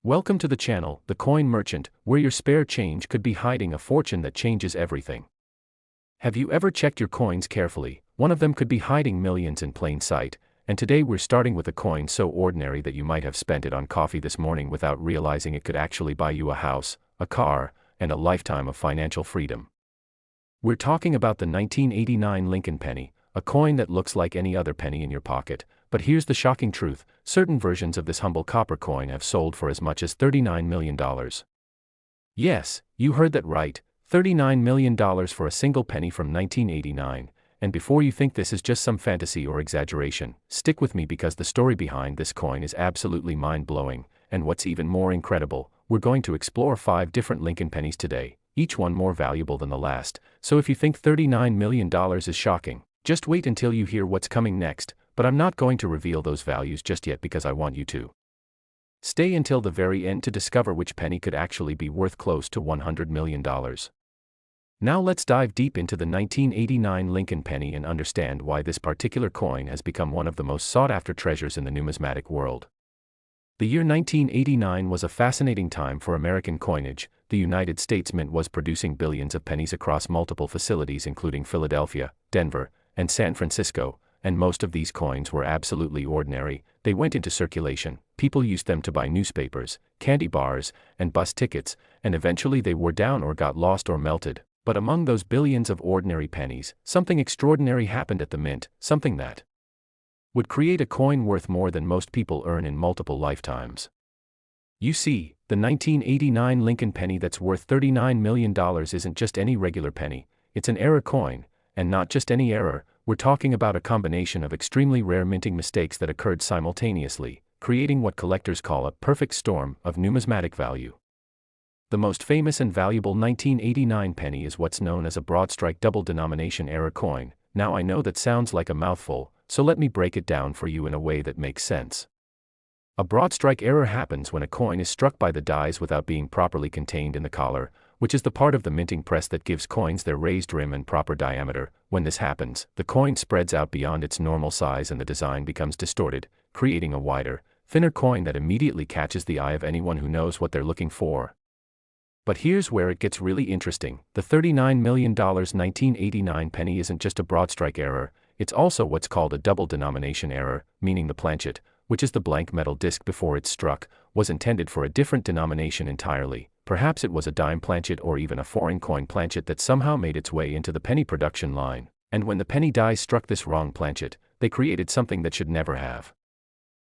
Welcome to the channel, The Coin Merchant, where your spare change could be hiding a fortune that changes everything. Have you ever checked your coins carefully? One of them could be hiding millions in plain sight, and today we're starting with a coin so ordinary that you might have spent it on coffee this morning without realizing it could actually buy you a house, a car, and a lifetime of financial freedom. We're talking about the 1989 Lincoln penny, a coin that looks like any other penny in your pocket. But here's the shocking truth: certain versions of this humble copper coin have sold for as much as $39 million. Yes, you heard that right, $39 million for a single penny from 1989, and before you think this is just some fantasy or exaggeration, stick with me because the story behind this coin is absolutely mind-blowing, and what's even more incredible, we're going to explore 5 different Lincoln pennies today, each one more valuable than the last. So if you think $39 million is shocking, just wait until you hear what's coming next. But I'm not going to reveal those values just yet because I want you to stay until the very end to discover which penny could actually be worth close to $100 million. Now let's dive deep into the 1989 Lincoln penny and understand why this particular coin has become one of the most sought-after treasures in the numismatic world. The year 1989 was a fascinating time for American coinage. The United States Mint was producing billions of pennies across multiple facilities including Philadelphia, Denver, and San Francisco. And most of these coins were absolutely ordinary. They went into circulation, people used them to buy newspapers, candy bars, and bus tickets, and eventually they wore down or got lost or melted. But among those billions of ordinary pennies, something extraordinary happened at the mint, something that would create a coin worth more than most people earn in multiple lifetimes. You see, the 1989 Lincoln penny that's worth $39 million isn't just any regular penny, it's an error coin, and not just any error. We're talking about a combination of extremely rare minting mistakes that occurred simultaneously, creating what collectors call a perfect storm of numismatic value. The most famous and valuable 1989 penny is what's known as a broadstrike double denomination error coin. Now I know that sounds like a mouthful, so let me break it down for you in a way that makes sense. A broadstrike error happens when a coin is struck by the dies without being properly contained in the collar, which is the part of the minting press that gives coins their raised rim and proper diameter. When this happens, the coin spreads out beyond its normal size and the design becomes distorted, creating a wider, thinner coin that immediately catches the eye of anyone who knows what they're looking for. But here's where it gets really interesting. The $39 million 1989 penny isn't just a broadstrike error, it's also what's called a double denomination error, meaning the planchet, which is the blank metal disc before it's struck, was intended for a different denomination entirely. Perhaps it was a dime planchet or even a foreign coin planchet that somehow made its way into the penny production line, and when the penny dies struck this wrong planchet, they created something that should never have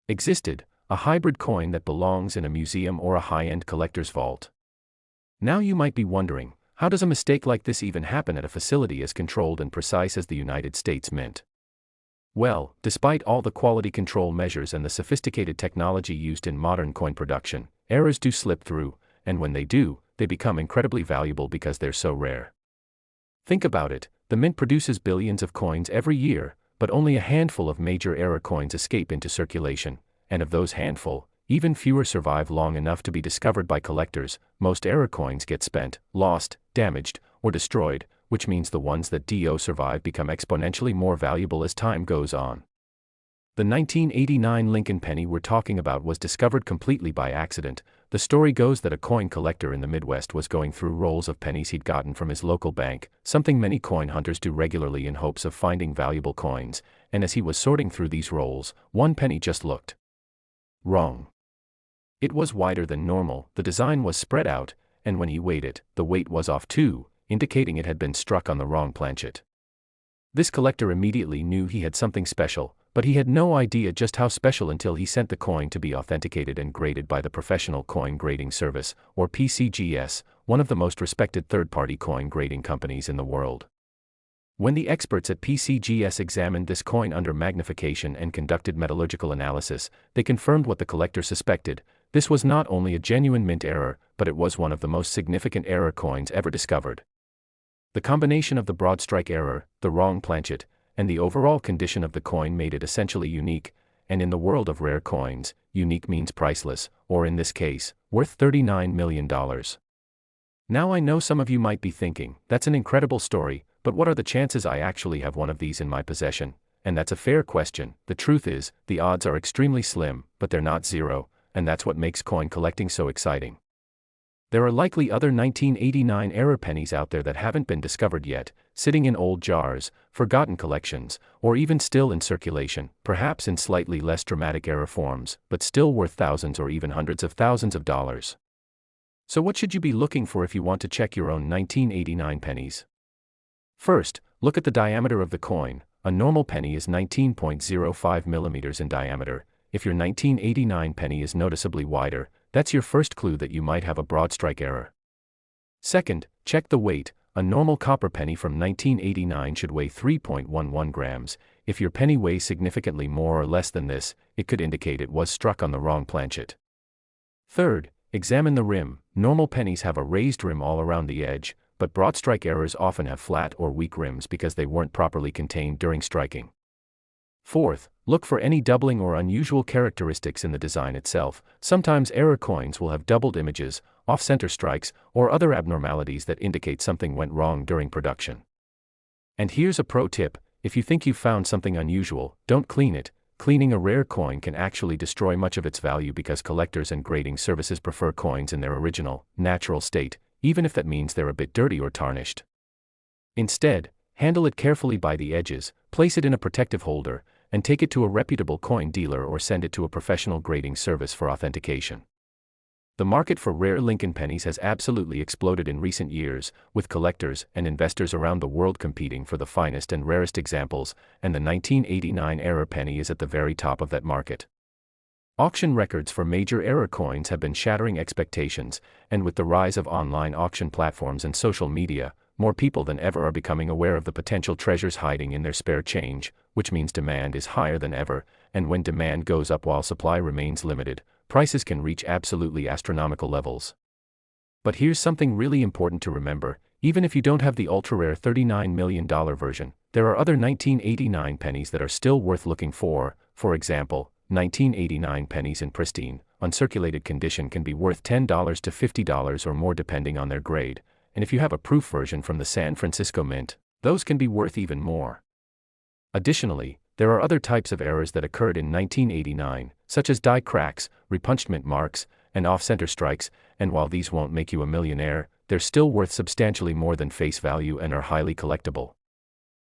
existed, a hybrid coin that belongs in a museum or a high-end collector's vault. Now you might be wondering, how does a mistake like this even happen at a facility as controlled and precise as the United States Mint? Well, despite all the quality control measures and the sophisticated technology used in modern coin production, errors do slip through, and when they do, they become incredibly valuable because they're so rare. Think about it, the mint produces billions of coins every year, but only a handful of major error coins escape into circulation, and of those handful, even fewer survive long enough to be discovered by collectors. Most error coins get spent, lost, damaged, or destroyed, which means the ones that do survive become exponentially more valuable as time goes on. The 1989 Lincoln penny we're talking about was discovered completely by accident. The story goes that a coin collector in the Midwest was going through rolls of pennies he'd gotten from his local bank, something many coin hunters do regularly in hopes of finding valuable coins, and as he was sorting through these rolls, one penny just looked wrong. It was wider than normal, the design was spread out, and when he weighed it, the weight was off too, indicating it had been struck on the wrong planchet. This collector immediately knew he had something special, but he had no idea just how special until he sent the coin to be authenticated and graded by the Professional Coin Grading Service, or PCGS, one of the most respected third-party coin grading companies in the world. When the experts at PCGS examined this coin under magnification and conducted metallurgical analysis, they confirmed what the collector suspected. This was not only a genuine mint error, but it was one of the most significant error coins ever discovered. The combination of the broadstrike error, the wrong planchet, and the overall condition of the coin made it essentially unique, and in the world of rare coins, unique means priceless, or in this case, worth $39 million. Now I know some of you might be thinking, that's an incredible story, but what are the chances I actually have one of these in my possession? And that's a fair question. The truth is, the odds are extremely slim, but they're not zero, and that's what makes coin collecting so exciting. There are likely other 1989 era pennies out there that haven't been discovered yet, sitting in old jars, forgotten collections, or even still in circulation, perhaps in slightly less dramatic era forms, but still worth thousands or even hundreds of thousands of dollars. So what should you be looking for if you want to check your own 1989 pennies? First, look at the diameter of the coin. A normal penny is 19.05 millimeters in diameter. If your 1989 penny is noticeably wider, that's your first clue that you might have a broadstrike error. Second, check the weight. A normal copper penny from 1989 should weigh 3.11 grams. If your penny weighs significantly more or less than this, it could indicate it was struck on the wrong planchet. Third, examine the rim. Normal pennies have a raised rim all around the edge, but broadstrike errors often have flat or weak rims because they weren't properly contained during striking. Fourth, look for any doubling or unusual characteristics in the design itself. Sometimes error coins will have doubled images, off-center strikes, or other abnormalities that indicate something went wrong during production. And here's a pro tip: if you think you've found something unusual, don't clean it. Cleaning a rare coin can actually destroy much of its value because collectors and grading services prefer coins in their original, natural state, even if that means they're a bit dirty or tarnished. Instead, handle it carefully by the edges, place it in a protective holder, and take it to a reputable coin dealer or send it to a professional grading service for authentication. The market for rare Lincoln pennies has absolutely exploded in recent years, with collectors and investors around the world competing for the finest and rarest examples, and the 1989 era penny is at the very top of that market. Auction records for major era coins have been shattering expectations, and with the rise of online auction platforms and social media, more people than ever are becoming aware of the potential treasures hiding in their spare change, which means demand is higher than ever, and when demand goes up while supply remains limited, prices can reach absolutely astronomical levels. But here's something really important to remember: even if you don't have the ultra-rare $39 million version, there are other 1989 pennies that are still worth looking for. For example, 1989 pennies in pristine, uncirculated condition can be worth $10 to $50 or more depending on their grade, and if you have a proof version from the San Francisco Mint, those can be worth even more. Additionally, there are other types of errors that occurred in 1989, such as die cracks, repunchment marks, and off-center strikes, and while these won't make you a millionaire, they're still worth substantially more than face value and are highly collectible.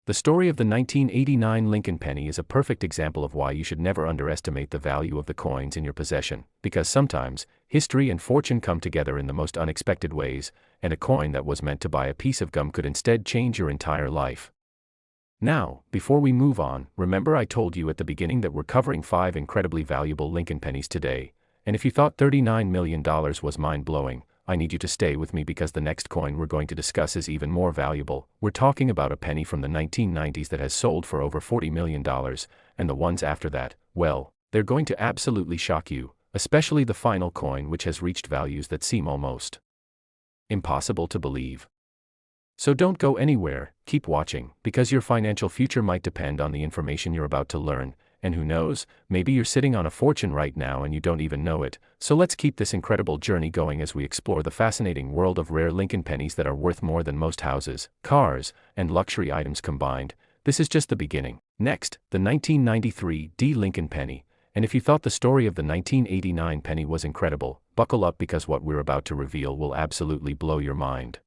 The story of the 1989 Lincoln penny is a perfect example of why you should never underestimate the value of the coins in your possession, because sometimes, history and fortune come together in the most unexpected ways, and a coin that was meant to buy a piece of gum could instead change your entire life. Now, before we move on, remember I told you at the beginning that we're covering 5 incredibly valuable Lincoln pennies today, and if you thought $39 million was mind-blowing, I need you to stay with me because the next coin we're going to discuss is even more valuable. We're talking about a penny from the 1990s that has sold for over $40 million, and the ones after that, well, they're going to absolutely shock you, especially the final coin, which has reached values that seem almost impossible to believe. So don't go anywhere, keep watching, because your financial future might depend on the information you're about to learn, and who knows, maybe you're sitting on a fortune right now and you don't even know it. So let's keep this incredible journey going as we explore the fascinating world of rare Lincoln pennies that are worth more than most houses, cars, and luxury items combined. This is just the beginning. Next, the 1993 D Lincoln penny. And if you thought the story of the 1989 penny was incredible, buckle up because what we're about to reveal will absolutely blow your mind.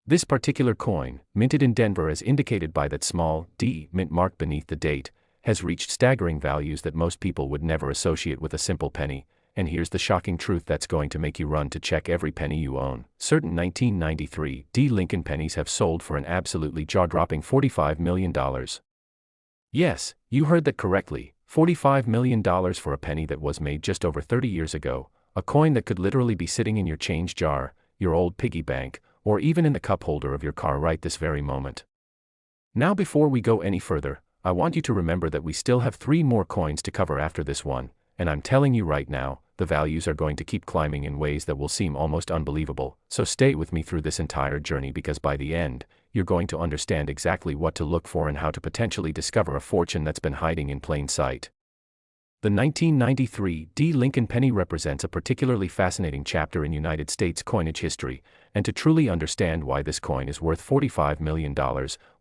This particular coin, minted in Denver as indicated by that small D mint mark beneath the date, has reached staggering values that most people would never associate with a simple penny, and here's the shocking truth that's going to make you run to check every penny you own. Certain 1993 D Lincoln pennies have sold for an absolutely jaw-dropping $45 million. Yes, you heard that correctly, $45 million for a penny that was made just over 30 years ago, a coin that could literally be sitting in your change jar, your old piggy bank, or even in the cup holder of your car right this very moment. Now before we go any further, I want you to remember that we still have 3 more coins to cover after this one, and I'm telling you right now, the values are going to keep climbing in ways that will seem almost unbelievable, so stay with me through this entire journey because by the end, you're going to understand exactly what to look for and how to potentially discover a fortune that's been hiding in plain sight. The 1993 D Lincoln penny represents a particularly fascinating chapter in United States coinage history, and to truly understand why this coin is worth $45 million,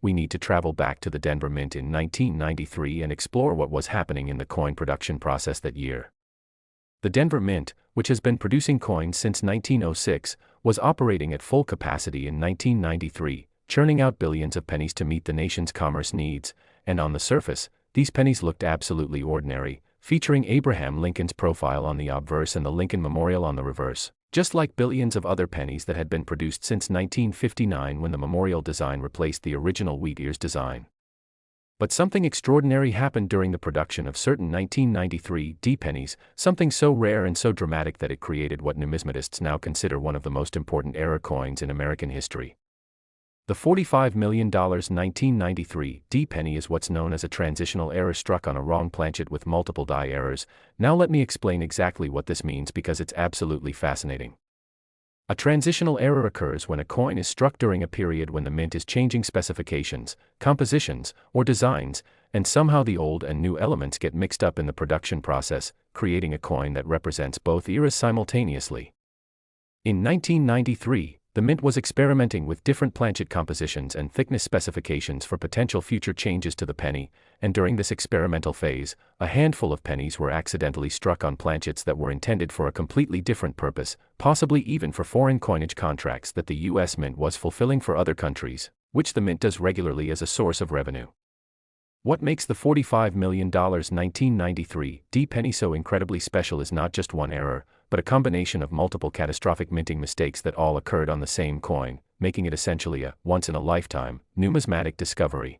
we need to travel back to the Denver Mint in 1993 and explore what was happening in the coin production process that year. The Denver Mint, which has been producing coins since 1906, was operating at full capacity in 1993, churning out billions of pennies to meet the nation's commerce needs, and on the surface, these pennies looked absolutely ordinary, featuring Abraham Lincoln's profile on the obverse and the Lincoln Memorial on the reverse, just like billions of other pennies that had been produced since 1959 when the memorial design replaced the original wheat ears design. But something extraordinary happened during the production of certain 1993 D pennies, something so rare and so dramatic that it created what numismatists now consider one of the most important error coins in American history. The $45 million 1993 D penny is what's known as a transitional error struck on a wrong planchet with multiple die errors. Now let me explain exactly what this means because it's absolutely fascinating. A transitional error occurs when a coin is struck during a period when the mint is changing specifications, compositions, or designs, and somehow the old and new elements get mixed up in the production process, creating a coin that represents both eras simultaneously. In 1993, the mint was experimenting with different planchet compositions and thickness specifications for potential future changes to the penny, and during this experimental phase, a handful of pennies were accidentally struck on planchets that were intended for a completely different purpose, possibly even for foreign coinage contracts that the U.S. Mint was fulfilling for other countries, which the mint does regularly as a source of revenue. What makes the $45 million 1993 D penny so incredibly special is not just one error, but a combination of multiple catastrophic minting mistakes that all occurred on the same coin, making it essentially a once-in-a-lifetime numismatic discovery.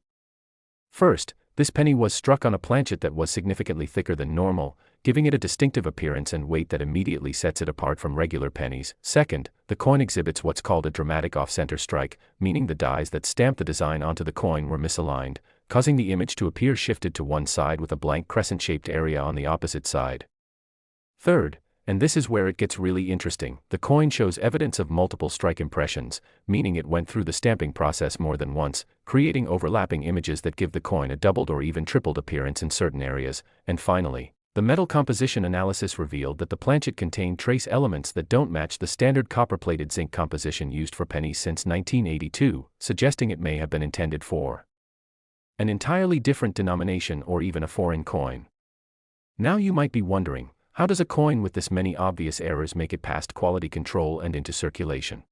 First, this penny was struck on a planchet that was significantly thicker than normal, giving it a distinctive appearance and weight that immediately sets it apart from regular pennies. Second, the coin exhibits what's called a dramatic off-center strike, meaning the dies that stamp the design onto the coin were misaligned, causing the image to appear shifted to one side with a blank crescent-shaped area on the opposite side. Third, and this is where it gets really interesting, the coin shows evidence of multiple strike impressions, meaning it went through the stamping process more than once, creating overlapping images that give the coin a doubled or even tripled appearance in certain areas. And finally, the metal composition analysis revealed that the planchet contained trace elements that don't match the standard copper-plated zinc composition used for pennies since 1982, suggesting it may have been intended for an entirely different denomination or even a foreign coin. Now you might be wondering, how does a coin with this many obvious errors make it past quality control and into circulation?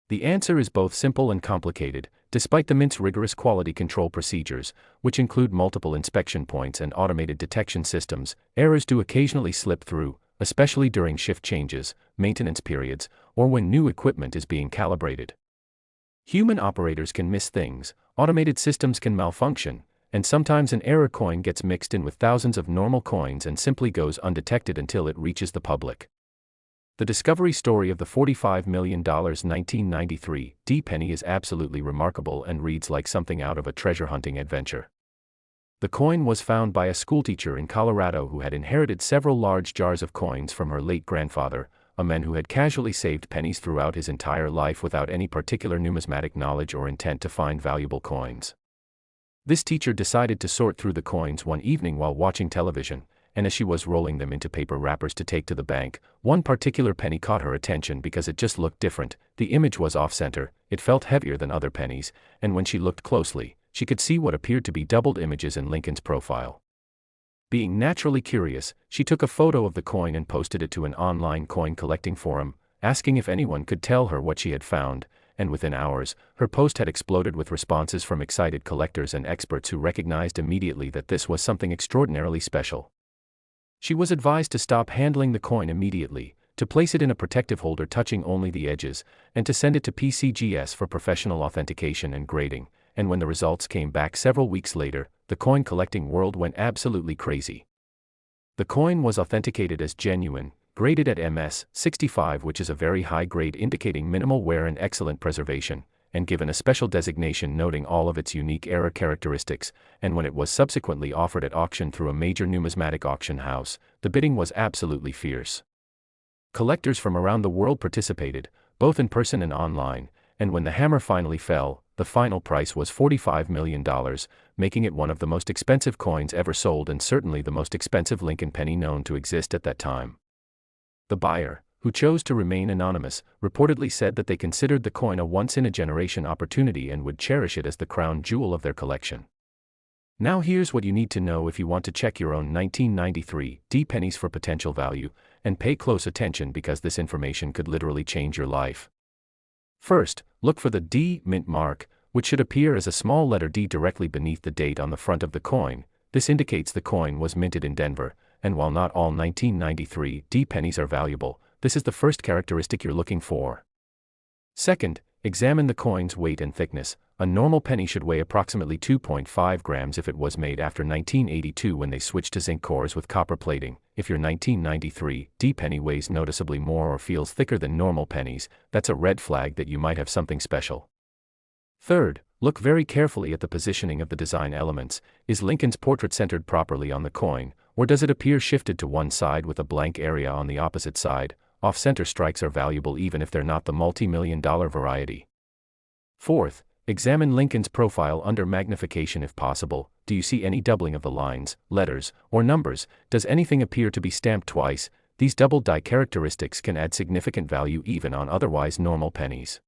The answer is both simple and complicated. Despite the mint's rigorous quality control procedures, which include multiple inspection points and automated detection systems, errors do occasionally slip through, especially during shift changes, maintenance periods, or when new equipment is being calibrated. Human operators can miss things, automated systems can malfunction, and sometimes an error coin gets mixed in with thousands of normal coins and simply goes undetected until it reaches the public. The discovery story of the $45 million 1993 D penny is absolutely remarkable and reads like something out of a treasure hunting adventure. The coin was found by a schoolteacher in Colorado who had inherited several large jars of coins from her late grandfather, a man who had casually saved pennies throughout his entire life without any particular numismatic knowledge or intent to find valuable coins. This teacher decided to sort through the coins one evening while watching television, and as she was rolling them into paper wrappers to take to the bank, one particular penny caught her attention because it just looked different. The image was off-center, it felt heavier than other pennies, and when she looked closely, she could see what appeared to be doubled images in Lincoln's profile. Being naturally curious, she took a photo of the coin and posted it to an online coin collecting forum, asking if anyone could tell her what she had found, and within hours, her post had exploded with responses from excited collectors and experts who recognized immediately that this was something extraordinarily special. She was advised to stop handling the coin immediately, to place it in a protective holder touching only the edges, and to send it to PCGS for professional authentication and grading. And when the results came back several weeks later, the coin collecting world went absolutely crazy. The coin was authenticated as genuine, graded at MS-65, which is a very high grade indicating minimal wear and excellent preservation, and given a special designation noting all of its unique error characteristics. And when it was subsequently offered at auction through a major numismatic auction house, the bidding was absolutely fierce. Collectors from around the world participated, both in person and online, and when the hammer finally fell, the final price was $45 million, making it one of the most expensive coins ever sold and certainly the most expensive Lincoln penny known to exist at that time. The buyer, who chose to remain anonymous, reportedly said that they considered the coin a once-in-a-generation opportunity and would cherish it as the crown jewel of their collection. Now here's what you need to know if you want to check your own 1993 D pennies for potential value, and pay close attention because this information could literally change your life. First, look for the D mint mark, which should appear as a small letter D directly beneath the date on the front of the coin. This indicates the coin was minted in Denver, and while not all 1993 D pennies are valuable, this is the first characteristic you're looking for. Second, examine the coin's weight and thickness. A normal penny should weigh approximately 2.5 grams if it was made after 1982 when they switched to zinc cores with copper plating. If your 1993 D penny weighs noticeably more or feels thicker than normal pennies, that's a red flag that you might have something special. Third, look very carefully at the positioning of the design elements. Is Lincoln's portrait centered properly on the coin, or does it appear shifted to one side with a blank area on the opposite side? Off-center strikes are valuable even if they're not the multi-million-dollar variety. Fourth, examine Lincoln's profile under magnification if possible. Do you see any doubling of the lines, letters, or numbers? Does anything appear to be stamped twice? These double die characteristics can add significant value even on otherwise normal pennies.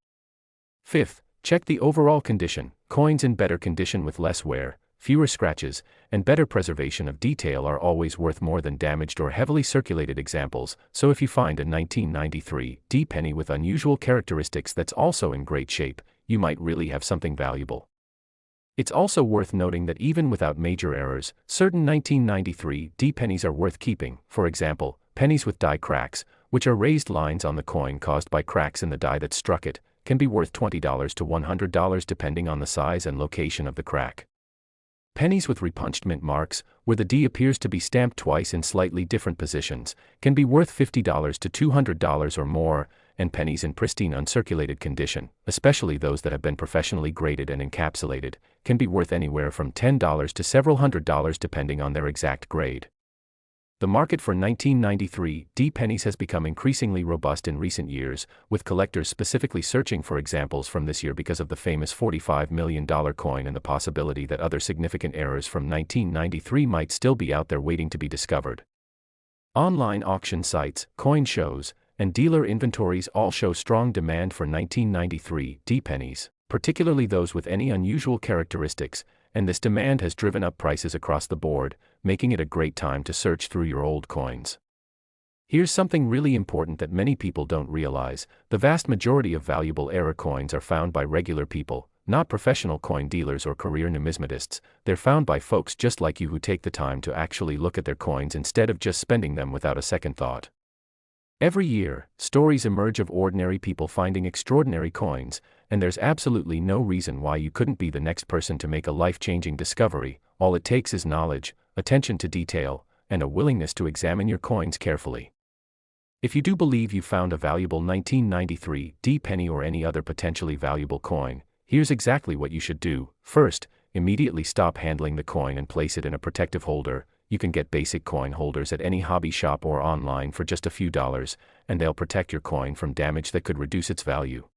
Fifth, check the overall condition. Coins in better condition with less wear, fewer scratches, and better preservation of detail are always worth more than damaged or heavily circulated examples. So if you find a 1993 D penny with unusual characteristics that's also in great shape, you might really have something valuable. It's also worth noting that even without major errors, certain 1993 D pennies are worth keeping. For example, pennies with die cracks, which are raised lines on the coin caused by cracks in the die that struck it, can be worth $20 to $100 depending on the size and location of the crack. Pennies with repunched mint marks, where the D appears to be stamped twice in slightly different positions, can be worth $50 to $200 or more, and pennies in pristine uncirculated condition, especially those that have been professionally graded and encapsulated, can be worth anywhere from $10 to several $100s depending on their exact grade. The market for 1993 D pennies has become increasingly robust in recent years, with collectors specifically searching for examples from this year because of the famous $45 million coin and the possibility that other significant errors from 1993 might still be out there waiting to be discovered. Online auction sites, coin shows, and dealer inventories all show strong demand for 1993 D pennies, particularly those with any unusual characteristics, and this demand has driven up prices across the board, making it a great time to search through your old coins. Here's something really important that many people don't realize: the vast majority of valuable era coins are found by regular people, not professional coin dealers or career numismatists. They're found by folks just like you who take the time to actually look at their coins instead of just spending them without a second thought. Every year, stories emerge of ordinary people finding extraordinary coins, and there's absolutely no reason why you couldn't be the next person to make a life-changing discovery. All it takes is knowledge, attention to detail, and a willingness to examine your coins carefully. If you do believe you found a valuable 1993 D penny or any other potentially valuable coin, here's exactly what you should do. First, immediately stop handling the coin and place it in a protective holder. You can get basic coin holders at any hobby shop or online for just a few dollars, and they'll protect your coin from damage that could reduce its value.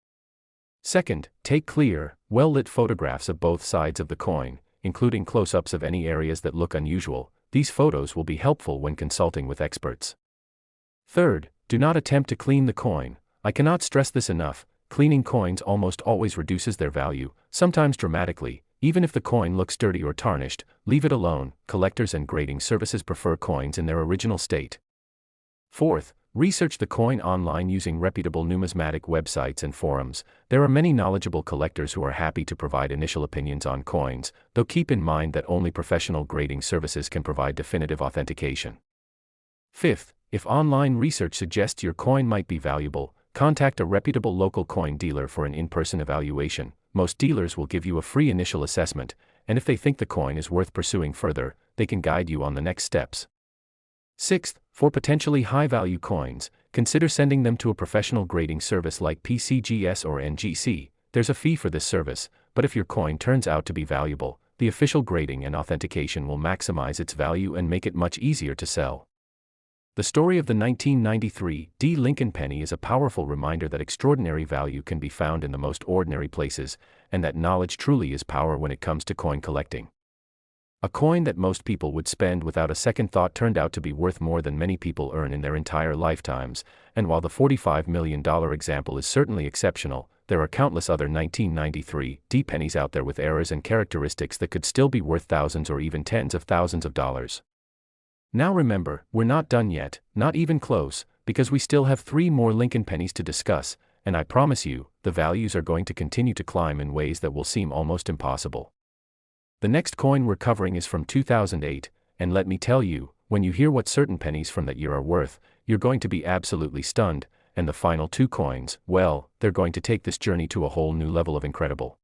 Second, take clear, well-lit photographs of both sides of the coin, including close-ups of any areas that look unusual. These photos will be helpful when consulting with experts. Third, do not attempt to clean the coin. I cannot stress this enough: cleaning coins almost always reduces their value, sometimes dramatically. Even if the coin looks dirty or tarnished, leave it alone. Collectors and grading services prefer coins in their original state. Fourth, research the coin online using reputable numismatic websites and forums. There are many knowledgeable collectors who are happy to provide initial opinions on coins, though keep in mind that only professional grading services can provide definitive authentication. Fifth, if online research suggests your coin might be valuable, contact a reputable local coin dealer for an in-person evaluation. Most dealers will give you a free initial assessment, and if they think the coin is worth pursuing further, they can guide you on the next steps. Sixth, for potentially high-value coins, consider sending them to a professional grading service like PCGS or NGC. There's a fee for this service, but if your coin turns out to be valuable, the official grading and authentication will maximize its value and make it much easier to sell. The story of the 1993 D Lincoln penny is a powerful reminder that extraordinary value can be found in the most ordinary places, and that knowledge truly is power when it comes to coin collecting. A coin that most people would spend without a second thought turned out to be worth more than many people earn in their entire lifetimes, and while the $45 million example is certainly exceptional, there are countless other 1993 D pennies out there with errors and characteristics that could still be worth thousands or even tens of thousands of dollars. Now remember, we're not done yet, not even close, because we still have 3 more Lincoln pennies to discuss, and I promise you, the values are going to continue to climb in ways that will seem almost impossible. The next coin we're covering is from 2008, and let me tell you, when you hear what certain pennies from that year are worth, you're going to be absolutely stunned, and the final 2 coins, well, they're going to take this journey to a whole new level of incredible.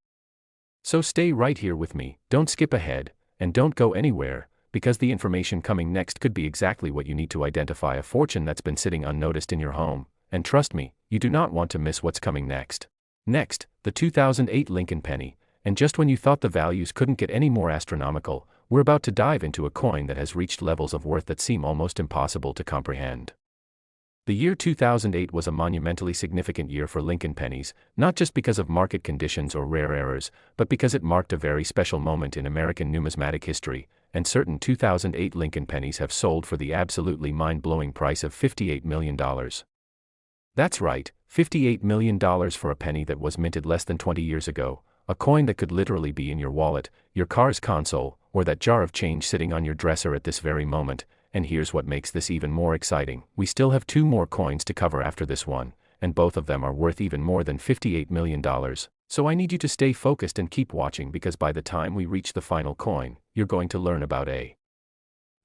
So stay right here with me, don't skip ahead, and don't go anywhere, because the information coming next could be exactly what you need to identify a fortune that's been sitting unnoticed in your home, and trust me, you do not want to miss what's coming next. Next, the 2008 Lincoln penny, and just when you thought the values couldn't get any more astronomical, we're about to dive into a coin that has reached levels of worth that seem almost impossible to comprehend. The year 2008 was a monumentally significant year for Lincoln pennies, not just because of market conditions or rare errors, but because it marked a very special moment in American numismatic history, and certain 2008 Lincoln pennies have sold for the absolutely mind-blowing price of $58 million. That's right, $58 million for a penny that was minted less than 20 years ago, a coin that could literally be in your wallet, your car's console, or that jar of change sitting on your dresser at this very moment. And here's what makes this even more exciting. We still have 2 more coins to cover after this one, and both of them are worth even more than $58 million. So I need you to stay focused and keep watching, because by the time we reach the final coin, you're going to learn about a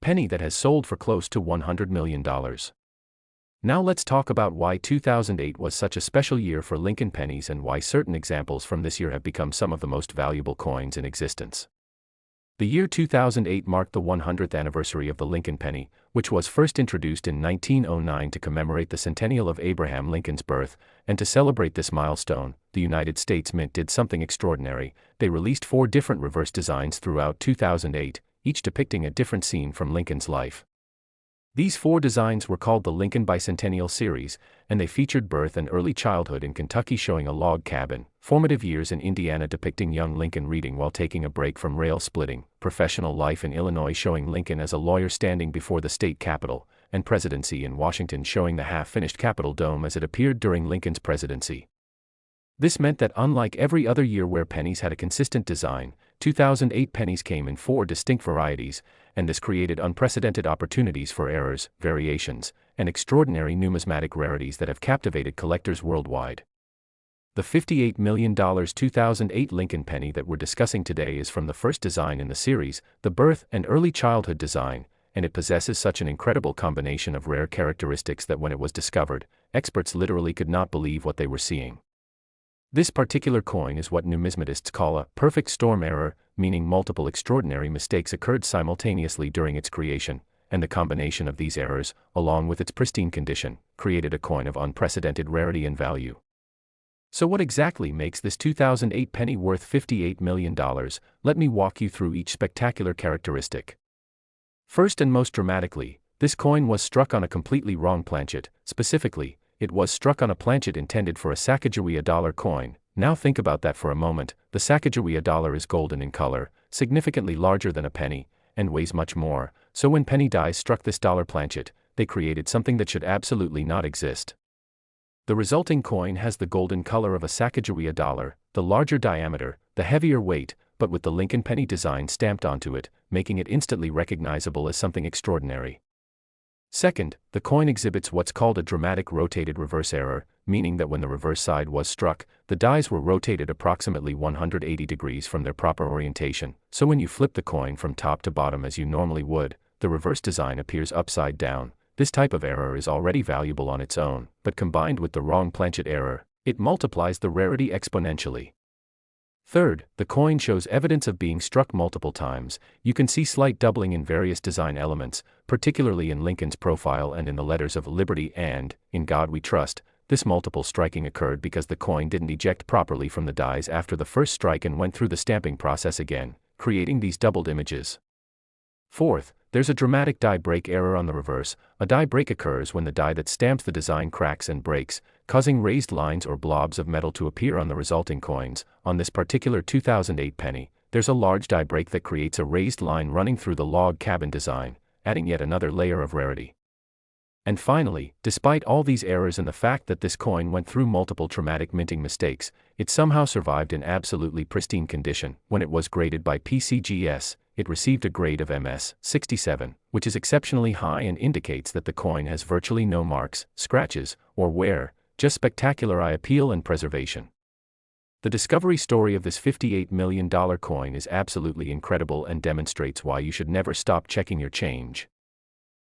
penny that has sold for close to $100 million. Now let's talk about why 2008 was such a special year for Lincoln pennies and why certain examples from this year have become some of the most valuable coins in existence. The year 2008 marked the 100th anniversary of the Lincoln penny, which was first introduced in 1909 to commemorate the centennial of Abraham Lincoln's birth, and to celebrate this milestone, the United States Mint did something extraordinary. They released 4 different reverse designs throughout 2008, each depicting a different scene from Lincoln's life. These 4 designs were called the Lincoln Bicentennial series, and they featured birth and early childhood in Kentucky showing a log cabin, formative years in Indiana depicting young Lincoln reading while taking a break from rail splitting, professional life in Illinois showing Lincoln as a lawyer standing before the state capitol, and presidency in Washington showing the half-finished Capitol dome as it appeared during Lincoln's presidency. This meant that unlike every other year where pennies had a consistent design, 2008 pennies came in 4 distinct varieties, and this created unprecedented opportunities for errors, variations, and extraordinary numismatic rarities that have captivated collectors worldwide. The $58 million 2008 Lincoln penny that we're discussing today is from the first design in the series, the birth and early childhood design, and it possesses such an incredible combination of rare characteristics that when it was discovered, experts literally could not believe what they were seeing. This particular coin is what numismatists call a perfect storm error, meaning multiple extraordinary mistakes occurred simultaneously during its creation, and the combination of these errors, along with its pristine condition, created a coin of unprecedented rarity and value. So what exactly makes this 2008 penny worth $58 million? Let me walk you through each spectacular characteristic. First and most dramatically, this coin was struck on a completely wrong planchet. Specifically, it was struck on a planchet intended for a Sacagawea dollar coin. Now think about that for a moment. The Sacagawea dollar is golden in color, significantly larger than a penny, and weighs much more, so when penny dies struck this dollar planchet, they created something that should absolutely not exist. The resulting coin has the golden color of a Sacagawea dollar, the larger diameter, the heavier weight, but with the Lincoln penny design stamped onto it, making it instantly recognizable as something extraordinary. Second, the coin exhibits what's called a dramatic rotated reverse error, meaning that when the reverse side was struck, the dies were rotated approximately 180 degrees from their proper orientation, so when you flip the coin from top to bottom as you normally would, the reverse design appears upside down. This type of error is already valuable on its own, but combined with the wrong planchet error, it multiplies the rarity exponentially. Third, the coin shows evidence of being struck multiple times. You can see slight doubling in various design elements, particularly in Lincoln's profile and in the letters of Liberty and, In God We Trust. This multiple striking occurred because the coin didn't eject properly from the dies after the first strike and went through the stamping process again, creating these doubled images. Fourth, there's a dramatic die break error on the reverse. A die break occurs when the die that stamps the design cracks and breaks, causing raised lines or blobs of metal to appear on the resulting coins. On this particular 2008 penny, there's a large die break that creates a raised line running through the log cabin design, adding yet another layer of rarity. And finally, despite all these errors and the fact that this coin went through multiple traumatic minting mistakes, it somehow survived in absolutely pristine condition. When it was graded by PCGS, it received a grade of MS 67, which is exceptionally high and indicates that the coin has virtually no marks, scratches, or wear, just spectacular eye appeal and preservation. The discovery story of this $58 million coin is absolutely incredible and demonstrates why you should never stop checking your change.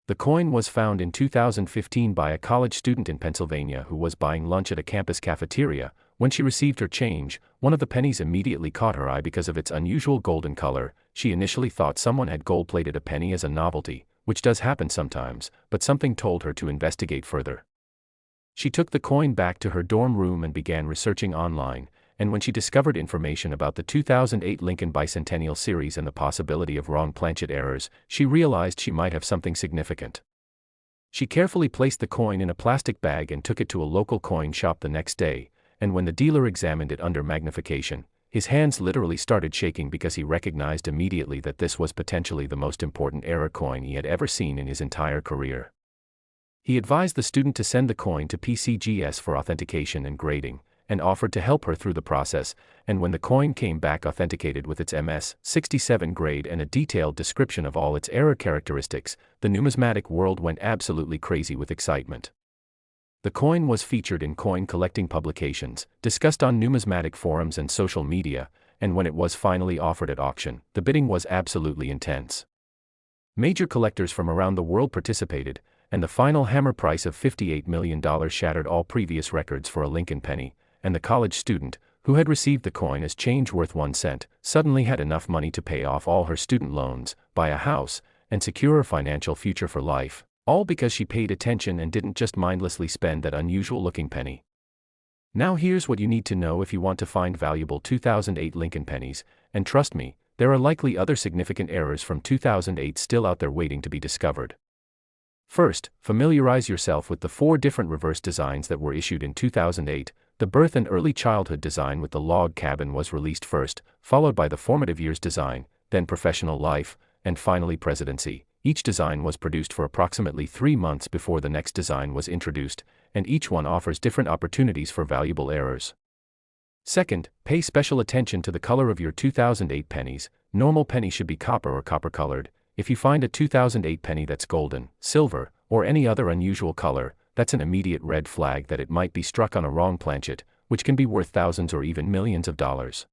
The coin was found in 2015 by a college student in Pennsylvania who was buying lunch at a campus cafeteria. When she received her change, one of the pennies immediately caught her eye because of its unusual golden color. She initially thought someone had gold-plated a penny as a novelty, which does happen sometimes, but something told her to investigate further. She took the coin back to her dorm room and began researching online, and when she discovered information about the 2008 Lincoln Bicentennial series and the possibility of wrong planchet errors, she realized she might have something significant. She carefully placed the coin in a plastic bag and took it to a local coin shop the next day, and when the dealer examined it under magnification, his hands literally started shaking because he recognized immediately that this was potentially the most important error coin he had ever seen in his entire career. He advised the student to send the coin to PCGS for authentication and grading, and offered to help her through the process, and when the coin came back authenticated with its MS 67 grade and a detailed description of all its error characteristics, the numismatic world went absolutely crazy with excitement. The coin was featured in coin collecting publications, discussed on numismatic forums and social media, and when it was finally offered at auction, the bidding was absolutely intense. Major collectors from around the world participated, and the final hammer price of $58 million shattered all previous records for a Lincoln penny, and the college student, who had received the coin as change worth 1 cent, suddenly had enough money to pay off all her student loans, buy a house, and secure a financial future for life, all because she paid attention and didn't just mindlessly spend that unusual-looking penny. Now here's what you need to know if you want to find valuable 2008 Lincoln pennies, and trust me, there are likely other significant errors from 2008 still out there waiting to be discovered. First, familiarize yourself with the 4 different reverse designs that were issued in 2008. The birth and early childhood design with the log cabin was released first, followed by the formative years design, then professional life, and finally presidency. Each design was produced for approximately 3 months before the next design was introduced, and each one offers different opportunities for valuable errors. Second, pay special attention to the color of your 2008 pennies. Normal penny should be copper or copper-colored. If you find a 2008 penny that's golden, silver, or any other unusual color, that's an immediate red flag that it might be struck on a wrong planchet, which can be worth thousands or even millions of dollars.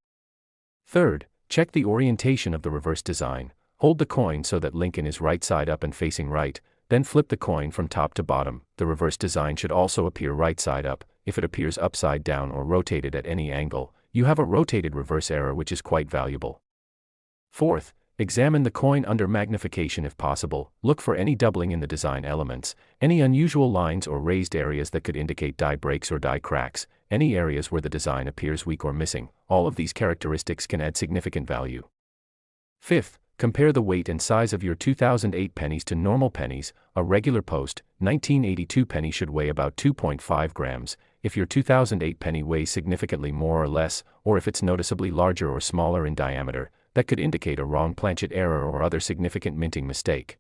Third, check the orientation of the reverse design. Hold the coin so that Lincoln is right side up and facing right, then flip the coin from top to bottom. The reverse design should also appear right side up. If it appears upside down or rotated at any angle, you have a rotated reverse error which is quite valuable. Fourth, examine the coin under magnification if possible. Look for any doubling in the design elements, any unusual lines or raised areas that could indicate die breaks or die cracks, any areas where the design appears weak or missing. All of these characteristics can add significant value. Fifth, compare the weight and size of your 2008 pennies to normal pennies. A regular post 1982 penny should weigh about 2.5 grams. If your 2008 penny weighs significantly more or less, or if it's noticeably larger or smaller in diameter, that could indicate a wrong planchet error or other significant minting mistake.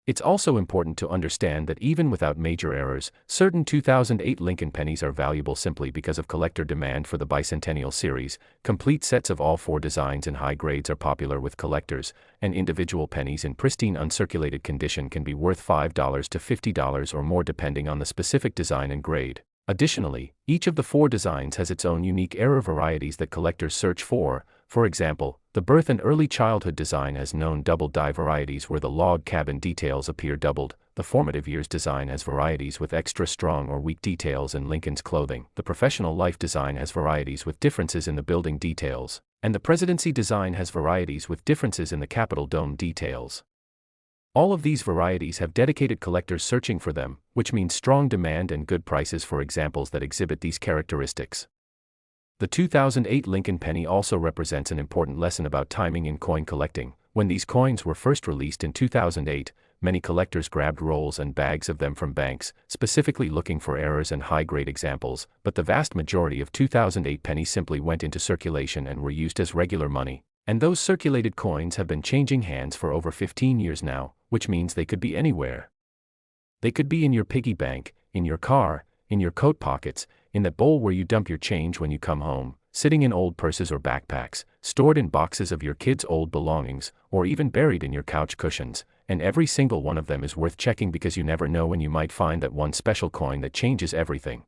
It's also important to understand that even without major errors, certain 2008 Lincoln pennies are valuable simply because of collector demand for the Bicentennial series. Complete sets of all 4 designs in high grades are popular with collectors, and individual pennies in pristine uncirculated condition can be worth $5 to $50 or more depending on the specific design and grade. Additionally, each of the 4 designs has its own unique error varieties that collectors search for. For example, the birth and early childhood design has known double die varieties where the log cabin details appear doubled. The formative years design has varieties with extra strong or weak details in Lincoln's clothing. The professional life design has varieties with differences in the building details, and the presidency design has varieties with differences in the Capitol dome details. All of these varieties have dedicated collectors searching for them, which means strong demand and good prices for examples that exhibit these characteristics. The 2008 Lincoln penny also represents an important lesson about timing in coin collecting. When these coins were first released in 2008, many collectors grabbed rolls and bags of them from banks, specifically looking for errors and high-grade examples, but the vast majority of 2008 pennies simply went into circulation and were used as regular money. And those circulated coins have been changing hands for over 15 years now, which means they could be anywhere. They could be in your piggy bank, in your car, in your coat pockets, in that bowl where you dump your change when you come home, sitting in old purses or backpacks, stored in boxes of your kids' old belongings, or even buried in your couch cushions, and every single one of them is worth checking because you never know when you might find that one special coin that changes everything.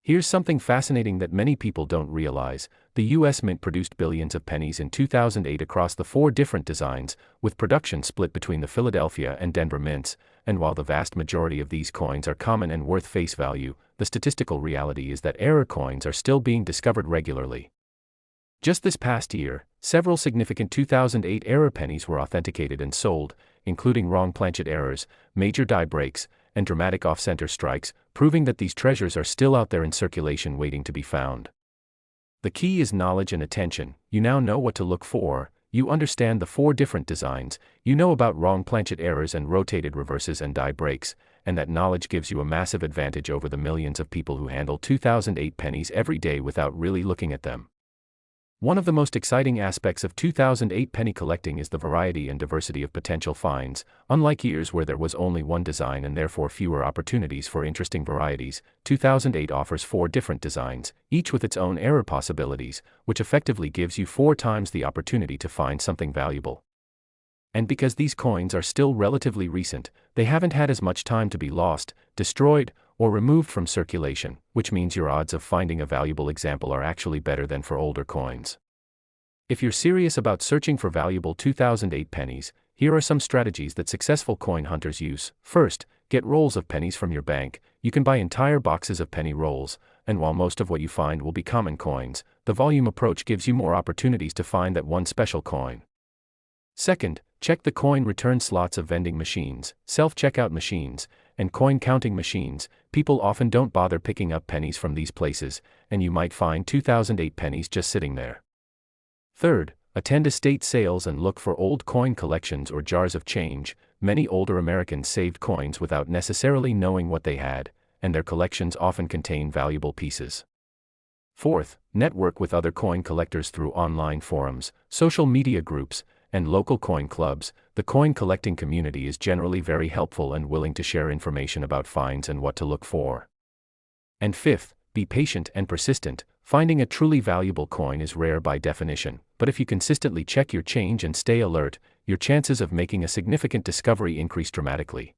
Here's something fascinating that many people don't realize. The US Mint produced billions of pennies in 2008 across the 4 different designs, with production split between the Philadelphia and Denver mints, and while the vast majority of these coins are common and worth face value, the statistical reality is that error coins are still being discovered regularly. Just this past year, several significant 2008 error pennies were authenticated and sold, including wrong planchet errors, major die breaks, and dramatic off-center strikes, proving that these treasures are still out there in circulation waiting to be found. The key is knowledge and attention. You now know what to look for, you understand the 4 different designs, you know about wrong planchet errors and rotated reverses and die breaks, and that knowledge gives you a massive advantage over the millions of people who handle 2008 pennies every day without really looking at them. One of the most exciting aspects of 2008 penny collecting is the variety and diversity of potential finds. Unlike years where there was only one design and therefore fewer opportunities for interesting varieties, 2008 offers 4 different designs, each with its own error possibilities, which effectively gives you 4 times the opportunity to find something valuable. And because these coins are still relatively recent, they haven't had as much time to be lost, destroyed, or removed from circulation, which means your odds of finding a valuable example are actually better than for older coins. If you're serious about searching for valuable 2008 pennies, here are some strategies that successful coin hunters use. First, get rolls of pennies from your bank. You can buy entire boxes of penny rolls, and while most of what you find will be common coins, the volume approach gives you more opportunities to find that one special coin. Second, check the coin return slots of vending machines, self-checkout machines, and coin counting machines. People often don't bother picking up pennies from these places, and you might find 2008 pennies just sitting there. Third, attend estate sales and look for old coin collections or jars of change. Many older Americans saved coins without necessarily knowing what they had, and their collections often contain valuable pieces. Fourth, network with other coin collectors through online forums, social media groups, and local coin clubs. The coin collecting community is generally very helpful and willing to share information about finds and what to look for. And fifth, be patient and persistent. Finding a truly valuable coin is rare by definition, but if you consistently check your change and stay alert, your chances of making a significant discovery increase dramatically.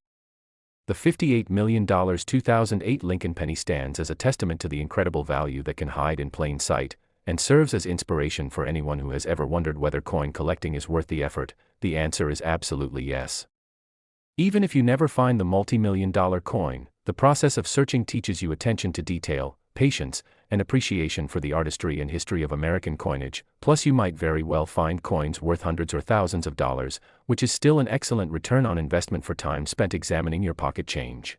The $58 million 2008 Lincoln penny stands as a testament to the incredible value that can hide in plain sight, and serves as inspiration for anyone who has ever wondered whether coin collecting is worth the effort. The answer is absolutely yes. Even if you never find the multi-million-dollar coin, the process of searching teaches you attention to detail, patience, and appreciation for the artistry and history of American coinage. Plus, you might very well find coins worth hundreds or thousands of dollars, which is still an excellent return on investment for time spent examining your pocket change.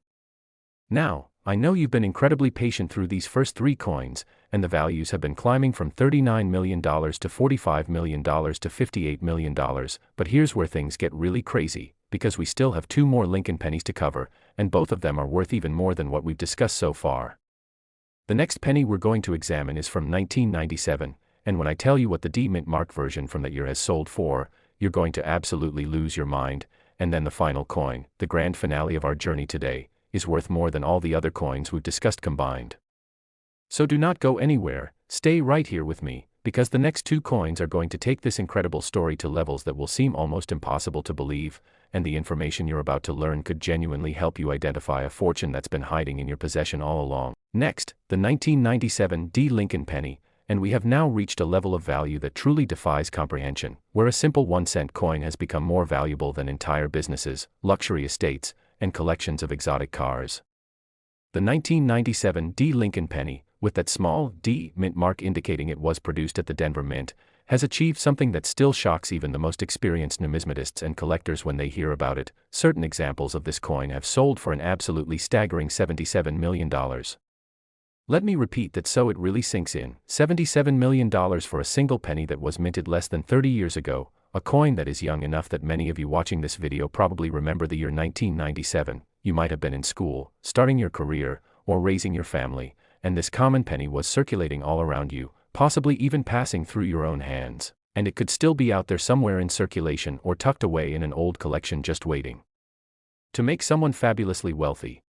Now, I know you've been incredibly patient through these first 3 coins, and the values have been climbing from $39 million to $45 million to $58 million, but here's where things get really crazy, because we still have 2 more Lincoln pennies to cover, and both of them are worth even more than what we've discussed so far. The next penny we're going to examine is from 1997, and when I tell you what the D-Mint mark version from that year has sold for, you're going to absolutely lose your mind. And then the final coin, the grand finale of our journey today, is worth more than all the other coins we've discussed combined. So do not go anywhere, stay right here with me, because the next 2 coins are going to take this incredible story to levels that will seem almost impossible to believe, and the information you're about to learn could genuinely help you identify a fortune that's been hiding in your possession all along. Next, the 1997 D. Lincoln penny, and we have now reached a level of value that truly defies comprehension, where a simple 1-cent coin has become more valuable than entire businesses, luxury estates, and collections of exotic cars. The 1997 D. Lincoln penny, with that small D mint mark indicating it was produced at the Denver Mint, has achieved something that still shocks even the most experienced numismatists and collectors when they hear about it. Certain examples of this coin have sold for an absolutely staggering $77 million. Let me repeat that so it really sinks in. $77 million for a single penny that was minted less than 30 years ago, a coin that is young enough that many of you watching this video probably remember the year 1997. You might have been in school, starting your career, or raising your family, and this common penny was circulating all around you, possibly even passing through your own hands, and it could still be out there somewhere in circulation or tucked away in an old collection just waiting. To make someone fabulously wealthy.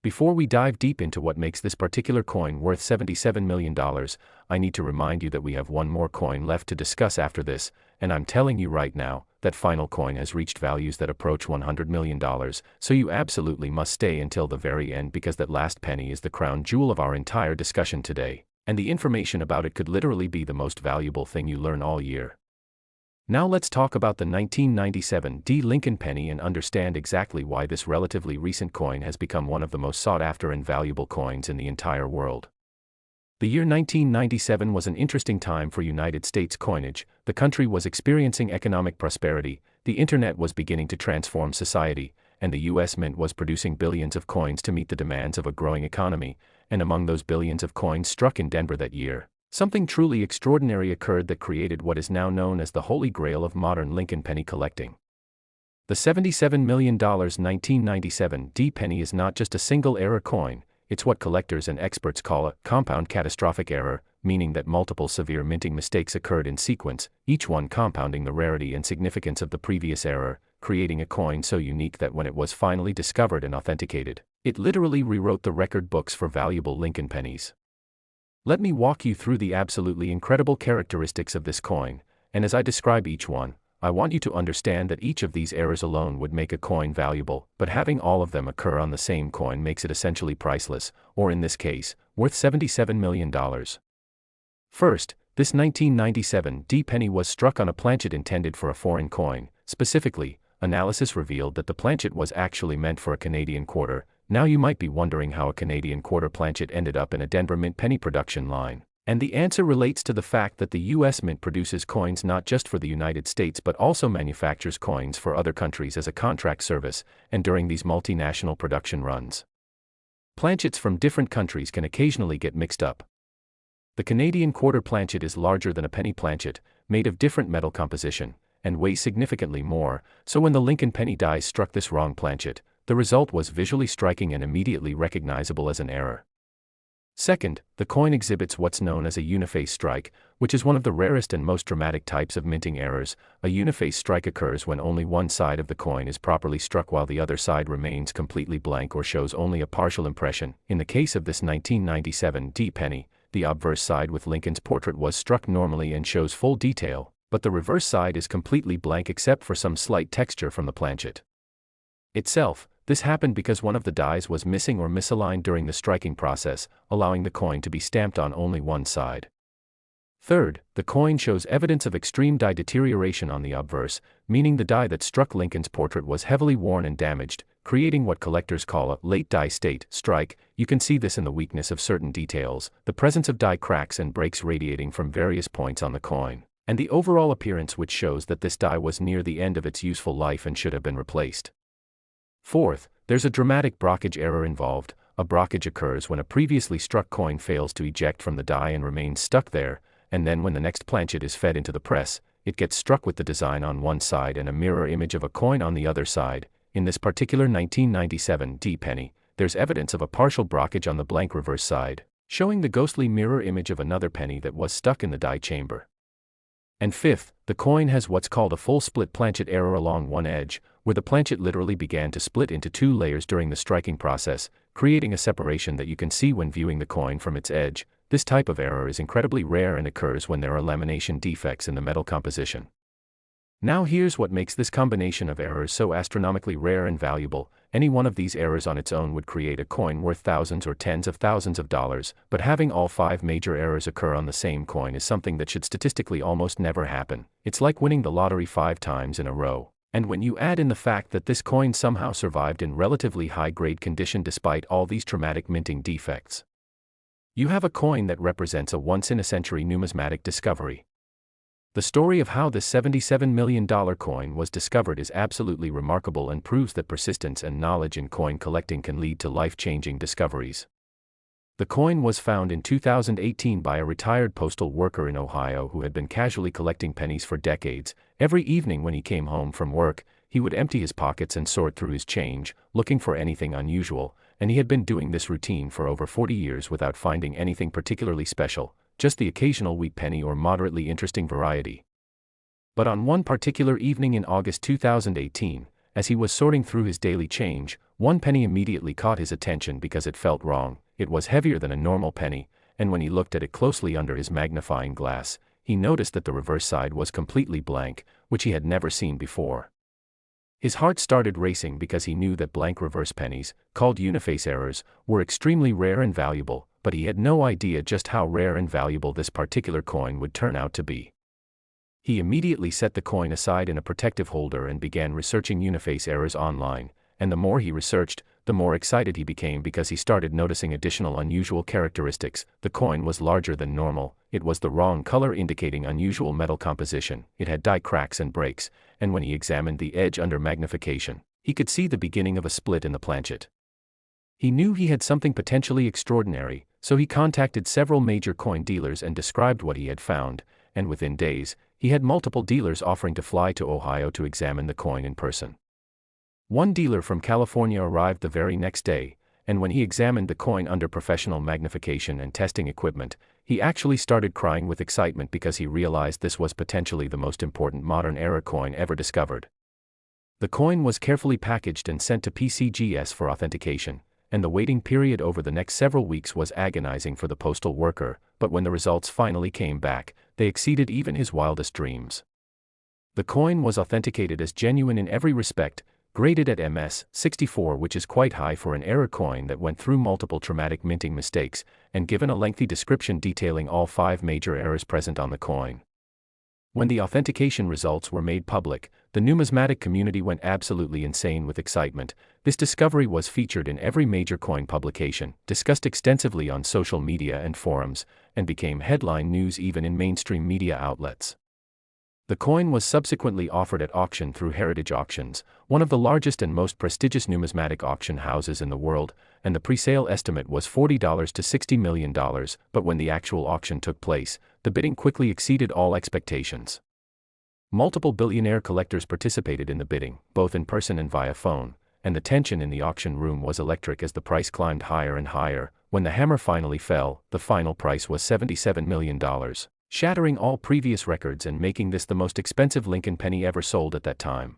Before we dive deep into what makes this particular coin worth $77 million, I need to remind you that we have one more coin left to discuss after this, and I'm telling you right now, that final coin has reached values that approach $100 million, so you absolutely must stay until the very end because that last penny is the crown jewel of our entire discussion today, and the information about it could literally be the most valuable thing you learn all year. Now let's talk about the 1997 Lincoln penny and understand exactly why this relatively recent coin has become one of the most sought after and valuable coins in the entire world. The year 1997 was an interesting time for United States coinage. The country was experiencing economic prosperity, the internet was beginning to transform society, and the US Mint was producing billions of coins to meet the demands of a growing economy, and among those billions of coins struck in Denver that year, something truly extraordinary occurred that created what is now known as the holy grail of modern Lincoln penny collecting. The $77 million 1997 penny is not just a single error coin, it's what collectors and experts call a compound catastrophic error, meaning that multiple severe minting mistakes occurred in sequence, each one compounding the rarity and significance of the previous error, creating a coin so unique that when it was finally discovered and authenticated, it literally rewrote the record books for valuable Lincoln pennies. Let me walk you through the absolutely incredible characteristics of this coin, and as I describe each one, I want you to understand that each of these errors alone would make a coin valuable, but having all of them occur on the same coin makes it essentially priceless, or in this case, worth $77 million. First, this 1997 penny was struck on a planchet intended for a foreign coin. Specifically, analysis revealed that the planchet was actually meant for a Canadian quarter. Now you might be wondering how a Canadian quarter planchet ended up in a Denver Mint penny production line. And the answer relates to the fact that the US Mint produces coins not just for the United States but also manufactures coins for other countries as a contract service, and during these multinational production runs, planchets from different countries can occasionally get mixed up. The Canadian quarter planchet is larger than a penny planchet, made of different metal composition, and weighs significantly more, so when the Lincoln penny dies struck this wrong planchet, the result was visually striking and immediately recognizable as an error. Second, the coin exhibits what's known as a uniface strike, which is one of the rarest and most dramatic types of minting errors. A uniface strike occurs when only one side of the coin is properly struck while the other side remains completely blank or shows only a partial impression. In the case of this 1997 penny, the obverse side with Lincoln's portrait was struck normally and shows full detail, but the reverse side is completely blank except for some slight texture from the planchet itself. This happened because one of the dies was missing or misaligned during the striking process, allowing the coin to be stamped on only one side. Third, the coin shows evidence of extreme die deterioration on the obverse, meaning the die that struck Lincoln's portrait was heavily worn and damaged, creating what collectors call a late die state strike. You can see this in the weakness of certain details, the presence of die cracks and breaks radiating from various points on the coin, and the overall appearance which shows that this die was near the end of its useful life and should have been replaced. Fourth, there's a dramatic brockage error involved. A brockage occurs when a previously struck coin fails to eject from the die and remains stuck there, and then when the next planchet is fed into the press, it gets struck with the design on one side and a mirror image of a coin on the other side. In this particular 1997 penny, there's evidence of a partial brockage on the blank reverse side, showing the ghostly mirror image of another penny that was stuck in the die chamber. And fifth, the coin has what's called a full split planchet error along one edge, where the planchet literally began to split into two layers during the striking process, creating a separation that you can see when viewing the coin from its edge. This type of error is incredibly rare and occurs when there are lamination defects in the metal composition. Now here's what makes this combination of errors so astronomically rare and valuable. Any one of these errors on its own would create a coin worth thousands or tens of thousands of dollars, but having all 5 major errors occur on the same coin is something that should statistically almost never happen. It's like winning the lottery 5 times in a row. And when you add in the fact that this coin somehow survived in relatively high-grade condition despite all these traumatic minting defects, you have a coin that represents a once-in-a-century numismatic discovery. The story of how this $77 million coin was discovered is absolutely remarkable and proves that persistence and knowledge in coin collecting can lead to life-changing discoveries. The coin was found in 2018 by a retired postal worker in Ohio who had been casually collecting pennies for decades. Every evening when he came home from work, he would empty his pockets and sort through his change, looking for anything unusual, and he had been doing this routine for over 40 years without finding anything particularly special, just the occasional weak penny or moderately interesting variety. But on one particular evening in August 2018, as he was sorting through his daily change, one penny immediately caught his attention because it felt wrong. It was heavier than a normal penny, and when he looked at it closely under his magnifying glass, he noticed that the reverse side was completely blank, which he had never seen before. His heart started racing because he knew that blank reverse pennies, called uniface errors, were extremely rare and valuable, but he had no idea just how rare and valuable this particular coin would turn out to be. He immediately set the coin aside in a protective holder and began researching uniface errors online, and the more he researched, the more excited he became because he started noticing additional unusual characteristics. The coin was larger than normal, it was the wrong color indicating unusual metal composition, it had die cracks and breaks, and when he examined the edge under magnification, he could see the beginning of a split in the planchet. He knew he had something potentially extraordinary, so he contacted several major coin dealers and described what he had found, and within days, he had multiple dealers offering to fly to Ohio to examine the coin in person. One dealer from California arrived the very next day, and when he examined the coin under professional magnification and testing equipment, he actually started crying with excitement because he realized this was potentially the most important modern era coin ever discovered. The coin was carefully packaged and sent to PCGS for authentication, and the waiting period over the next several weeks was agonizing for the postal worker, but when the results finally came back, they exceeded even his wildest dreams. The coin was authenticated as genuine in every respect, graded at MS-64, which is quite high for an error coin that went through multiple traumatic minting mistakes, and given a lengthy description detailing all 5 major errors present on the coin. When the authentication results were made public, the numismatic community went absolutely insane with excitement. This discovery was featured in every major coin publication, discussed extensively on social media and forums, and became headline news even in mainstream media outlets. The coin was subsequently offered at auction through Heritage Auctions, one of the largest and most prestigious numismatic auction houses in the world, and the pre-sale estimate was $40 to $60 million, but when the actual auction took place, the bidding quickly exceeded all expectations. Multiple billionaire collectors participated in the bidding, both in person and via phone, and the tension in the auction room was electric as the price climbed higher and higher. When the hammer finally fell, the final price was $77 million. Shattering all previous records and making this the most expensive Lincoln penny ever sold at that time.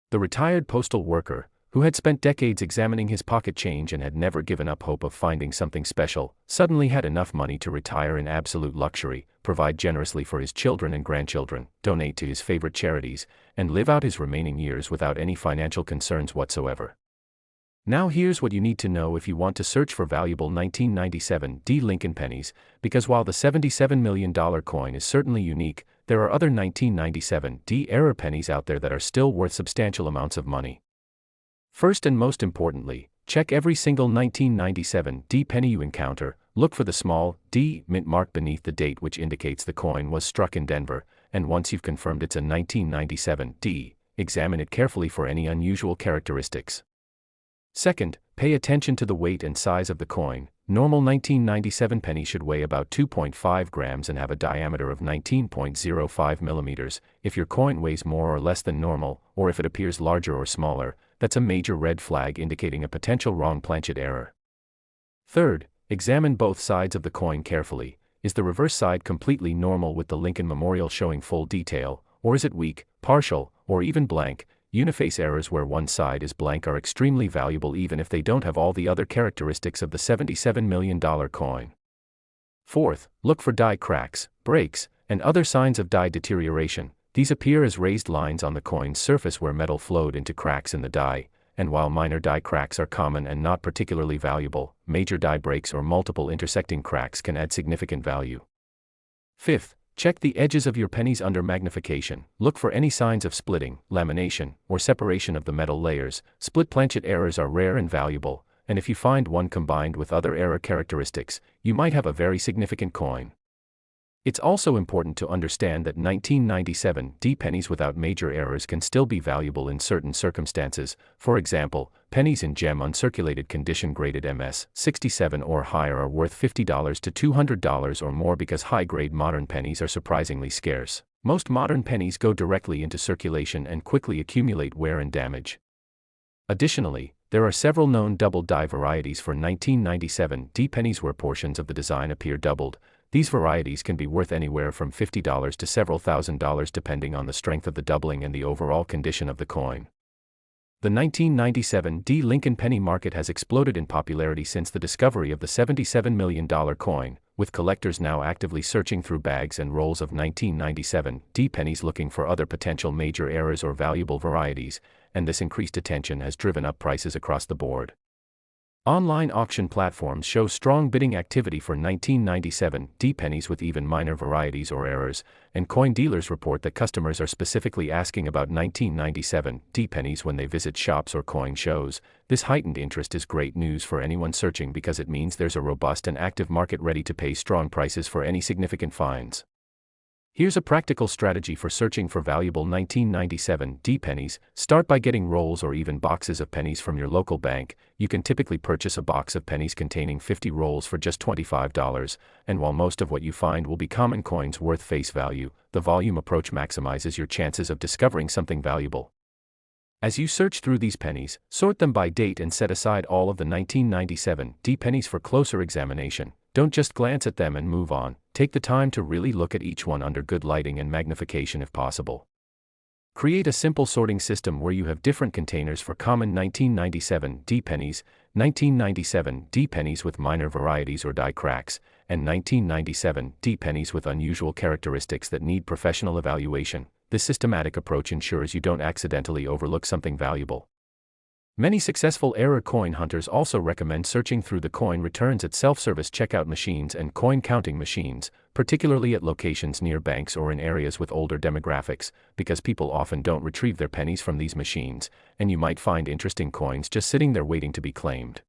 The retired postal worker, who had spent decades examining his pocket change and had never given up hope of finding something special, suddenly had enough money to retire in absolute luxury, provide generously for his children and grandchildren, donate to his favorite charities, and live out his remaining years without any financial concerns whatsoever. Now here's what you need to know if you want to search for valuable 1997 D Lincoln pennies, because while the $77 million coin is certainly unique, there are other 1997 D era pennies out there that are still worth substantial amounts of money. First and most importantly, check every single 1997 D penny you encounter, look for the small D mint mark beneath the date which indicates the coin was struck in Denver, and once you've confirmed it's a 1997 D, examine it carefully for any unusual characteristics. Second, pay attention to the weight and size of the coin. Normal 1997 penny should weigh about 2.5 grams and have a diameter of 19.05 millimeters. If your coin weighs more or less than normal, or if it appears larger or smaller, that's a major red flag indicating a potential wrong planchet error. Third, examine both sides of the coin carefully. Is the reverse side completely normal with the Lincoln Memorial showing full detail, or is it weak, partial, or even blank? Uniface errors where one side is blank are extremely valuable even if they don't have all the other characteristics of the $77 million coin. Fourth, look for die cracks, breaks, and other signs of die deterioration. These appear as raised lines on the coin's surface where metal flowed into cracks in the die, and while minor die cracks are common and not particularly valuable, major die breaks or multiple intersecting cracks can add significant value. Fifth, check the edges of your pennies under magnification. Look for any signs of splitting, lamination, or separation of the metal layers. Split planchet errors are rare and valuable, and if you find one combined with other error characteristics, you might have a very significant coin. It's also important to understand that 1997 D pennies without major errors can still be valuable in certain circumstances. For example, pennies in gem uncirculated condition graded MS-67 or higher are worth $50 to $200 or more because high-grade modern pennies are surprisingly scarce. Most modern pennies go directly into circulation and quickly accumulate wear and damage. Additionally, there are several known double die varieties for 1997 D pennies where portions of the design appear doubled. These varieties can be worth anywhere from $50 to several $1,000s depending on the strength of the doubling and the overall condition of the coin. The 1997 D Lincoln penny market has exploded in popularity since the discovery of the $77 million coin, with collectors now actively searching through bags and rolls of 1997 D pennies looking for other potential major errors or valuable varieties, and this increased attention has driven up prices across the board. Online auction platforms show strong bidding activity for 1997 D pennies with even minor varieties or errors, and coin dealers report that customers are specifically asking about 1997 D pennies when they visit shops or coin shows. This heightened interest is great news for anyone searching because it means there's a robust and active market ready to pay strong prices for any significant finds. Here's a practical strategy for searching for valuable 1997 D pennies. Start by getting rolls or even boxes of pennies from your local bank. You can typically purchase a box of pennies containing 50 rolls for just $25, and while most of what you find will be common coins worth face value, the volume approach maximizes your chances of discovering something valuable. As you search through these pennies, sort them by date and set aside all of the 1997 D pennies for closer examination. Don't just glance at them and move on. Take the time to really look at each one under good lighting and magnification if possible. Create a simple sorting system where you have different containers for common 1997 D pennies, 1997 D pennies with minor varieties or die cracks, and 1997 D pennies with unusual characteristics that need professional evaluation. This systematic approach ensures you don't accidentally overlook something valuable. Many successful error coin hunters also recommend searching through the coin returns at self-service checkout machines and coin counting machines, particularly at locations near banks or in areas with older demographics, because people often don't retrieve their pennies from these machines, and you might find interesting coins just sitting there waiting to be claimed.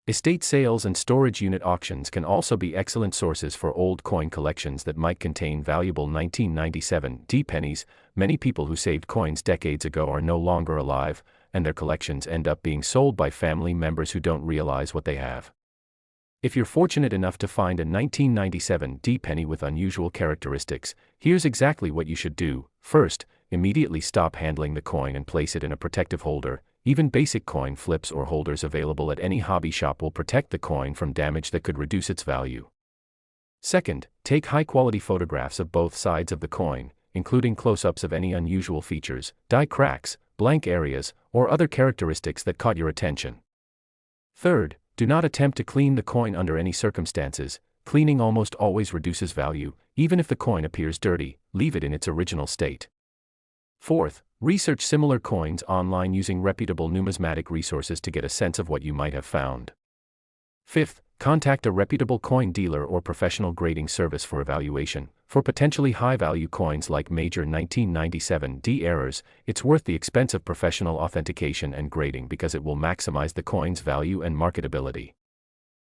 Estate sales and storage unit auctions can also be excellent sources for old coin collections that might contain valuable 1997 D pennies. Many people who saved coins decades ago are no longer alive, and their collections end up being sold by family members who don't realize what they have. If you're fortunate enough to find a 1997 D penny with unusual characteristics, here's exactly what you should do. First, immediately stop handling the coin and place it in a protective holder. Even basic coin flips or holders available at any hobby shop will protect the coin from damage that could reduce its value. Second, take high-quality photographs of both sides of the coin, including close-ups of any unusual features, die cracks, blank areas, or other characteristics that caught your attention. Third, do not attempt to clean the coin under any circumstances. Cleaning almost always reduces value. Even if the coin appears dirty, leave it in its original state. Fourth, research similar coins online using reputable numismatic resources to get a sense of what you might have found. Fifth, contact a reputable coin dealer or professional grading service for evaluation. For potentially high-value coins like major 1997 D errors, it's worth the expense of professional authentication and grading because it will maximize the coin's value and marketability.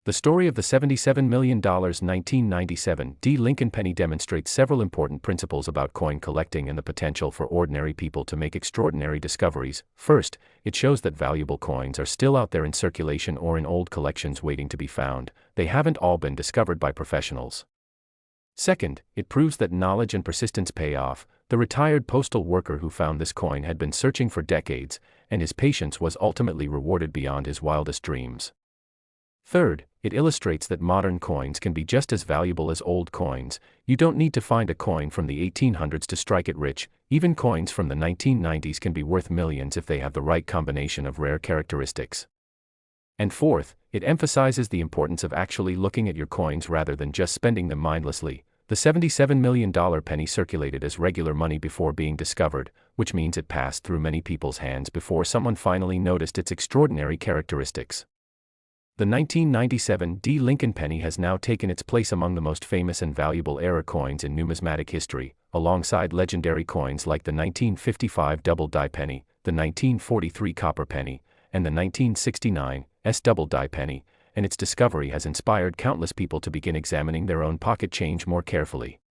The story of the $77 million 1997 D Lincoln penny demonstrates several important principles about coin collecting and the potential for ordinary people to make extraordinary discoveries. First, it shows that valuable coins are still out there in circulation or in old collections waiting to be found. They haven't all been discovered by professionals. Second, it proves that knowledge and persistence pay off. The retired postal worker who found this coin had been searching for decades, and his patience was ultimately rewarded beyond his wildest dreams. Third, it illustrates that modern coins can be just as valuable as old coins. You don't need to find a coin from the 1800s to strike it rich. Even coins from the 1990s can be worth millions if they have the right combination of rare characteristics. And fourth, it emphasizes the importance of actually looking at your coins rather than just spending them mindlessly. The $77 million penny circulated as regular money before being discovered, which means it passed through many people's hands before someone finally noticed its extraordinary characteristics. The 1997 D Lincoln penny has now taken its place among the most famous and valuable error coins in numismatic history, alongside legendary coins like the 1955 double die penny, the 1943 copper penny, and the 1969 double die penny, and its discovery has inspired countless people to begin examining their own pocket change more carefully.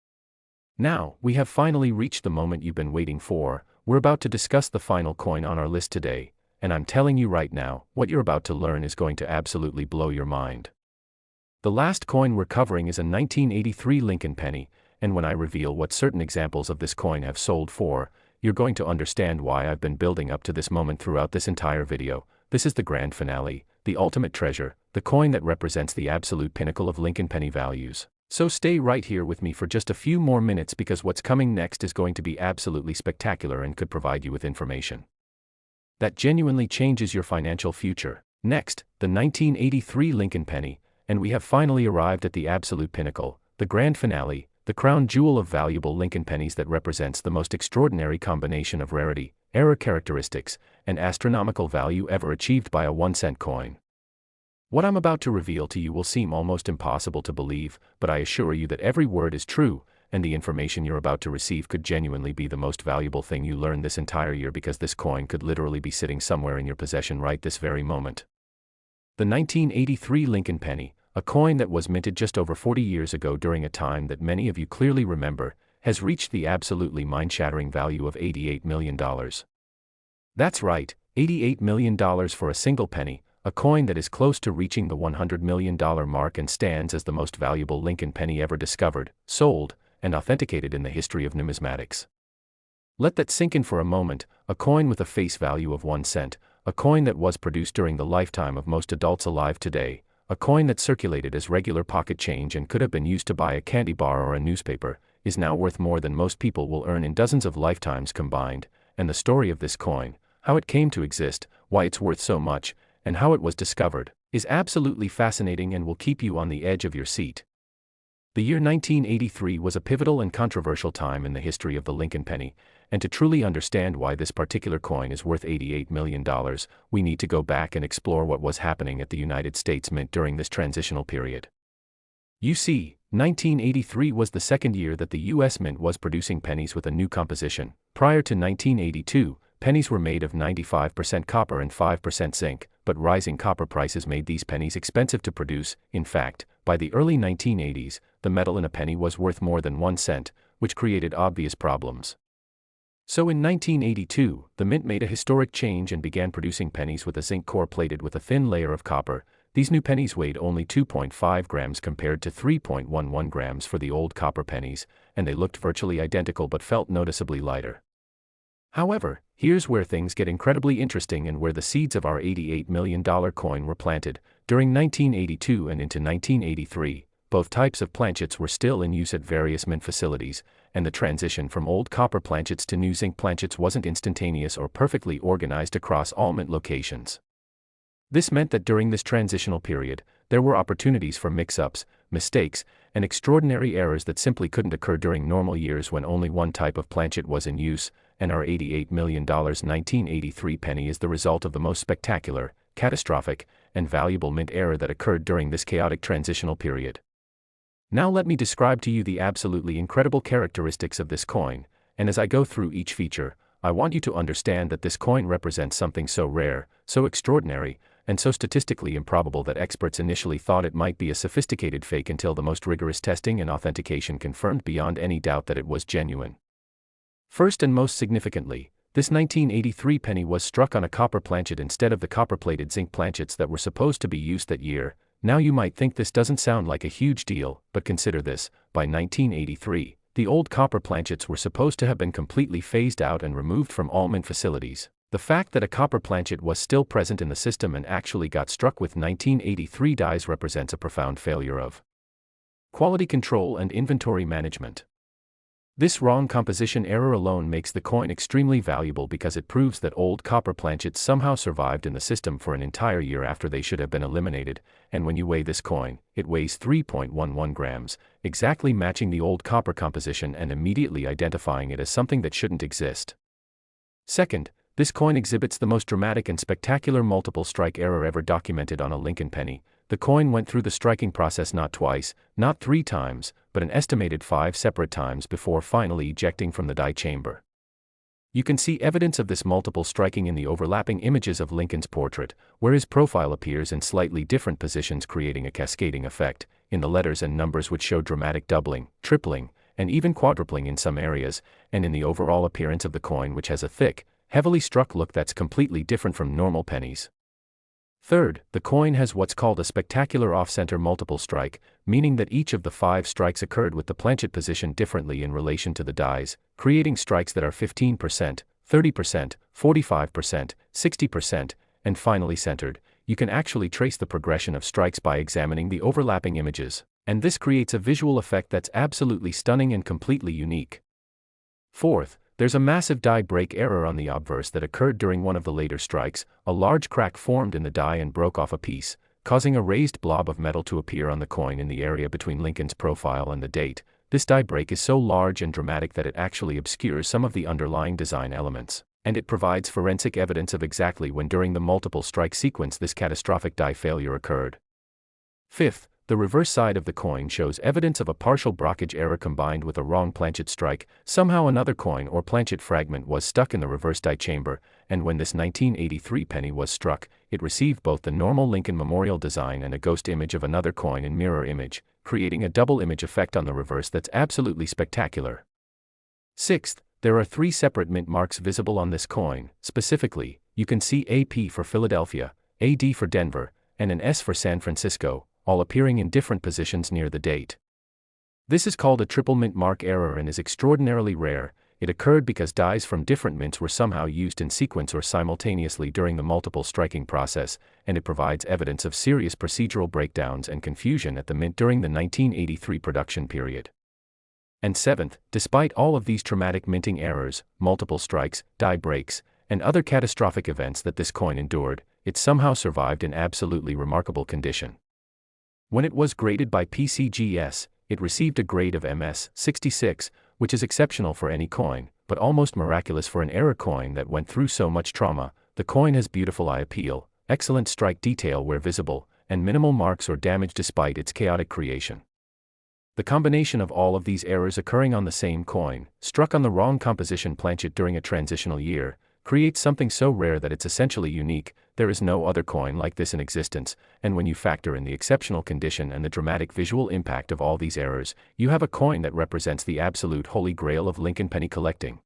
Now, we have finally reached the moment you've been waiting for. We're about to discuss the final coin on our list today. And I'm telling you right now, what you're about to learn is going to absolutely blow your mind. The last coin we're covering is a 1983 Lincoln penny, and when I reveal what certain examples of this coin have sold for, you're going to understand why I've been building up to this moment throughout this entire video. This is the grand finale, the ultimate treasure, the coin that represents the absolute pinnacle of Lincoln penny values. So stay right here with me for just a few more minutes because what's coming next is going to be absolutely spectacular and could provide you with information. that genuinely changes your financial future. Next, the 1983 Lincoln penny, and we have finally arrived at the absolute pinnacle, the grand finale, the crown jewel of valuable Lincoln pennies that represents the most extraordinary combination of rarity, error characteristics, and astronomical value ever achieved by a 1-cent coin. What I'm about to reveal to you will seem almost impossible to believe, but I assure you that every word is true, and the information you're about to receive could genuinely be the most valuable thing you learn this entire year, because this coin could literally be sitting somewhere in your possession right this very moment. The 1983 Lincoln penny, a coin that was minted just over 40 years ago during a time that many of you clearly remember, has reached the absolutely mind-shattering value of $88 million. That's right, $88 million for a single penny, a coin that is close to reaching the $100 million mark and stands as the most valuable Lincoln penny ever discovered, sold, and authenticated in the history of numismatics. Let that sink in for a moment, a coin with a face value of 1 cent, a coin that was produced during the lifetime of most adults alive today, a coin that circulated as regular pocket change and could have been used to buy a candy bar or a newspaper, is now worth more than most people will earn in dozens of lifetimes combined, and the story of this coin, how it came to exist, why it's worth so much, and how it was discovered, is absolutely fascinating and will keep you on the edge of your seat. The year 1983 was a pivotal and controversial time in the history of the Lincoln penny, and to truly understand why this particular coin is worth $88 million, we need to go back and explore what was happening at the United States Mint during this transitional period. You see, 1983 was the second year that the U.S. Mint was producing pennies with a new composition. Prior to 1982, pennies were made of 95% copper and 5% zinc, but rising copper prices made these pennies expensive to produce. In fact, by the early 1980s, the metal in a penny was worth more than 1 cent, which created obvious problems. So in 1982, the Mint made a historic change and began producing pennies with a zinc core plated with a thin layer of copper. These new pennies weighed only 2.5 grams compared to 3.11 grams for the old copper pennies, and they looked virtually identical but felt noticeably lighter. However, here's where things get incredibly interesting and where the seeds of our $88 million coin were planted. During 1982 and into 1983, both types of planchets were still in use at various mint facilities, and the transition from old copper planchets to new zinc planchets wasn't instantaneous or perfectly organized across all mint locations. This meant that during this transitional period, there were opportunities for mix-ups, mistakes, and extraordinary errors that simply couldn't occur during normal years when only one type of planchet was in use, and our $88 million 1983 penny is the result of the most spectacular, catastrophic, and valuable mint error that occurred during this chaotic transitional period. Now let me describe to you the absolutely incredible characteristics of this coin, and as I go through each feature, I want you to understand that this coin represents something so rare, so extraordinary, and so statistically improbable that experts initially thought it might be a sophisticated fake until the most rigorous testing and authentication confirmed beyond any doubt that it was genuine. First and most significantly, this 1983 penny was struck on a copper planchet instead of the copper-plated zinc planchets that were supposed to be used that year. Now you might think this doesn't sound like a huge deal, but consider this: by 1983, the old copper planchets were supposed to have been completely phased out and removed from all mint facilities. The fact that a copper planchet was still present in the system and actually got struck with 1983 dies represents a profound failure of quality control and inventory management. This wrong composition error alone makes the coin extremely valuable because it proves that old copper planchets somehow survived in the system for an entire year after they should have been eliminated, and when you weigh this coin, it weighs 3.11 grams, exactly matching the old copper composition and immediately identifying it as something that shouldn't exist. Second, this coin exhibits the most dramatic and spectacular multiple strike error ever documented on a Lincoln penny. The coin went through the striking process not twice, not 3 times, but an estimated 5 separate times before finally ejecting from the die chamber. You can see evidence of this multiple striking in the overlapping images of Lincoln's portrait, where his profile appears in slightly different positions, creating a cascading effect, in the letters and numbers which show dramatic doubling, tripling, and even quadrupling in some areas, and in the overall appearance of the coin, which has a thick, heavily struck look that's completely different from normal pennies. Third, the coin has what's called a spectacular off-center multiple strike, meaning that each of the 5 strikes occurred with the planchet positioned differently in relation to the dies, creating strikes that are 15%, 30%, 45%, 60%, and finally centered. You can actually trace the progression of strikes by examining the overlapping images, and this creates a visual effect that's absolutely stunning and completely unique. Fourth, there's a massive die break error on the obverse that occurred during one of the later strikes. A large crack formed in the die and broke off a piece, causing a raised blob of metal to appear on the coin in the area between Lincoln's profile and the date. This die break is so large and dramatic that it actually obscures some of the underlying design elements, and it provides forensic evidence of exactly when during the multiple strike sequence this catastrophic die failure occurred. Fifth, the reverse side of the coin shows evidence of a partial brockage error combined with a wrong planchet strike. Somehow another coin or planchet fragment was stuck in the reverse die chamber, and when this 1983 penny was struck, it received both the normal Lincoln Memorial design and a ghost image of another coin in mirror image, creating a double image effect on the reverse that's absolutely spectacular. Sixth, there are 3 separate mint marks visible on this coin. Specifically, you can see AP for Philadelphia, AD for Denver, and an S for San Francisco, all appearing in different positions near the date. This is called a triple mint mark error and is extraordinarily rare. It occurred because dies from different mints were somehow used in sequence or simultaneously during the multiple striking process, and it provides evidence of serious procedural breakdowns and confusion at the mint during the 1983 production period. And seventh, despite all of these traumatic minting errors, multiple strikes, die breaks, and other catastrophic events that this coin endured, it somehow survived in absolutely remarkable condition. When it was graded by PCGS, it received a grade of MS 66, which is exceptional for any coin, but almost miraculous for an error coin that went through so much trauma. The coin has beautiful eye appeal, excellent strike detail where visible, and minimal marks or damage despite its chaotic creation. The combination of all of these errors occurring on the same coin, struck on the wrong composition planchet during a transitional year, creates something so rare that it's essentially unique. There is no other coin like this in existence, and when you factor in the exceptional condition and the dramatic visual impact of all these errors, you have a coin that represents the absolute holy grail of Lincoln penny collecting.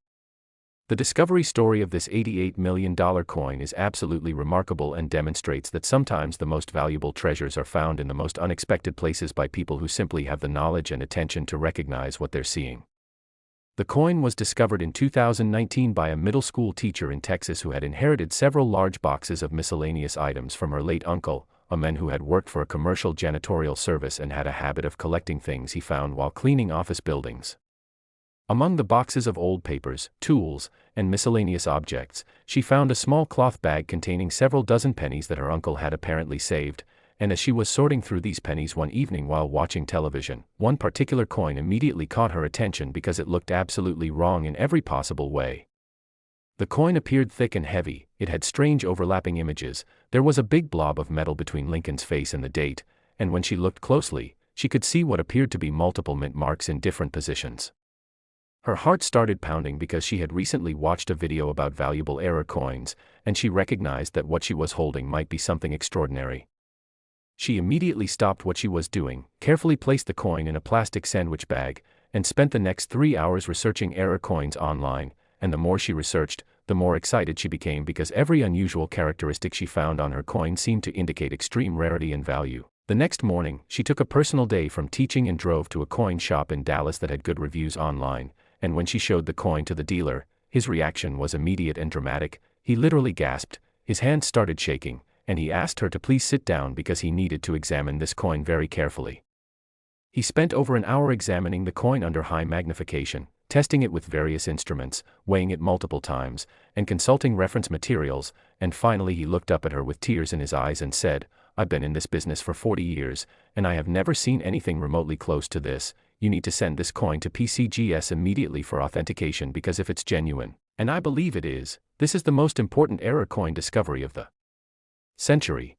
The discovery story of this $88 million coin is absolutely remarkable and demonstrates that sometimes the most valuable treasures are found in the most unexpected places by people who simply have the knowledge and attention to recognize what they're seeing. The coin was discovered in 2019 by a middle school teacher in Texas who had inherited several large boxes of miscellaneous items from her late uncle, a man who had worked for a commercial janitorial service and had a habit of collecting things he found while cleaning office buildings. Among the boxes of old papers, tools, and miscellaneous objects, she found a small cloth bag containing several dozen pennies that her uncle had apparently saved, and as she was sorting through these pennies one evening while watching television, one particular coin immediately caught her attention because it looked absolutely wrong in every possible way. The coin appeared thick and heavy, it had strange overlapping images, there was a big blob of metal between Lincoln's face and the date, and when she looked closely, she could see what appeared to be multiple mint marks in different positions. Her heart started pounding because she had recently watched a video about valuable error coins, and she recognized that what she was holding might be something extraordinary. She immediately stopped what she was doing, carefully placed the coin in a plastic sandwich bag, and spent the next 3 hours researching error coins online, and the more she researched, the more excited she became because every unusual characteristic she found on her coin seemed to indicate extreme rarity and value. The next morning, she took a personal day from teaching and drove to a coin shop in Dallas that had good reviews online, and when she showed the coin to the dealer, his reaction was immediate and dramatic. He literally gasped, his hands started shaking, and he asked her to please sit down because he needed to examine this coin very carefully. He spent over an hour examining the coin under high magnification, testing it with various instruments, weighing it multiple times, and consulting reference materials, and finally he looked up at her with tears in his eyes and said, "I've been in this business for 40 years, and I have never seen anything remotely close to this. You need to send this coin to PCGS immediately for authentication because if it's genuine, and I believe it is, this is the most important error coin discovery of the century."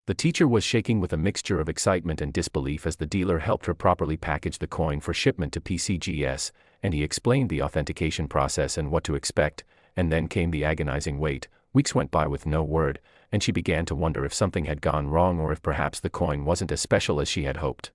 The teacher was shaking with a mixture of excitement and disbelief as the dealer helped her properly package the coin for shipment to PCGS, and he explained the authentication process and what to expect, and then came the agonizing wait. Weeks went by with no word, and she began to wonder if something had gone wrong or if perhaps the coin wasn't as special as she had hoped.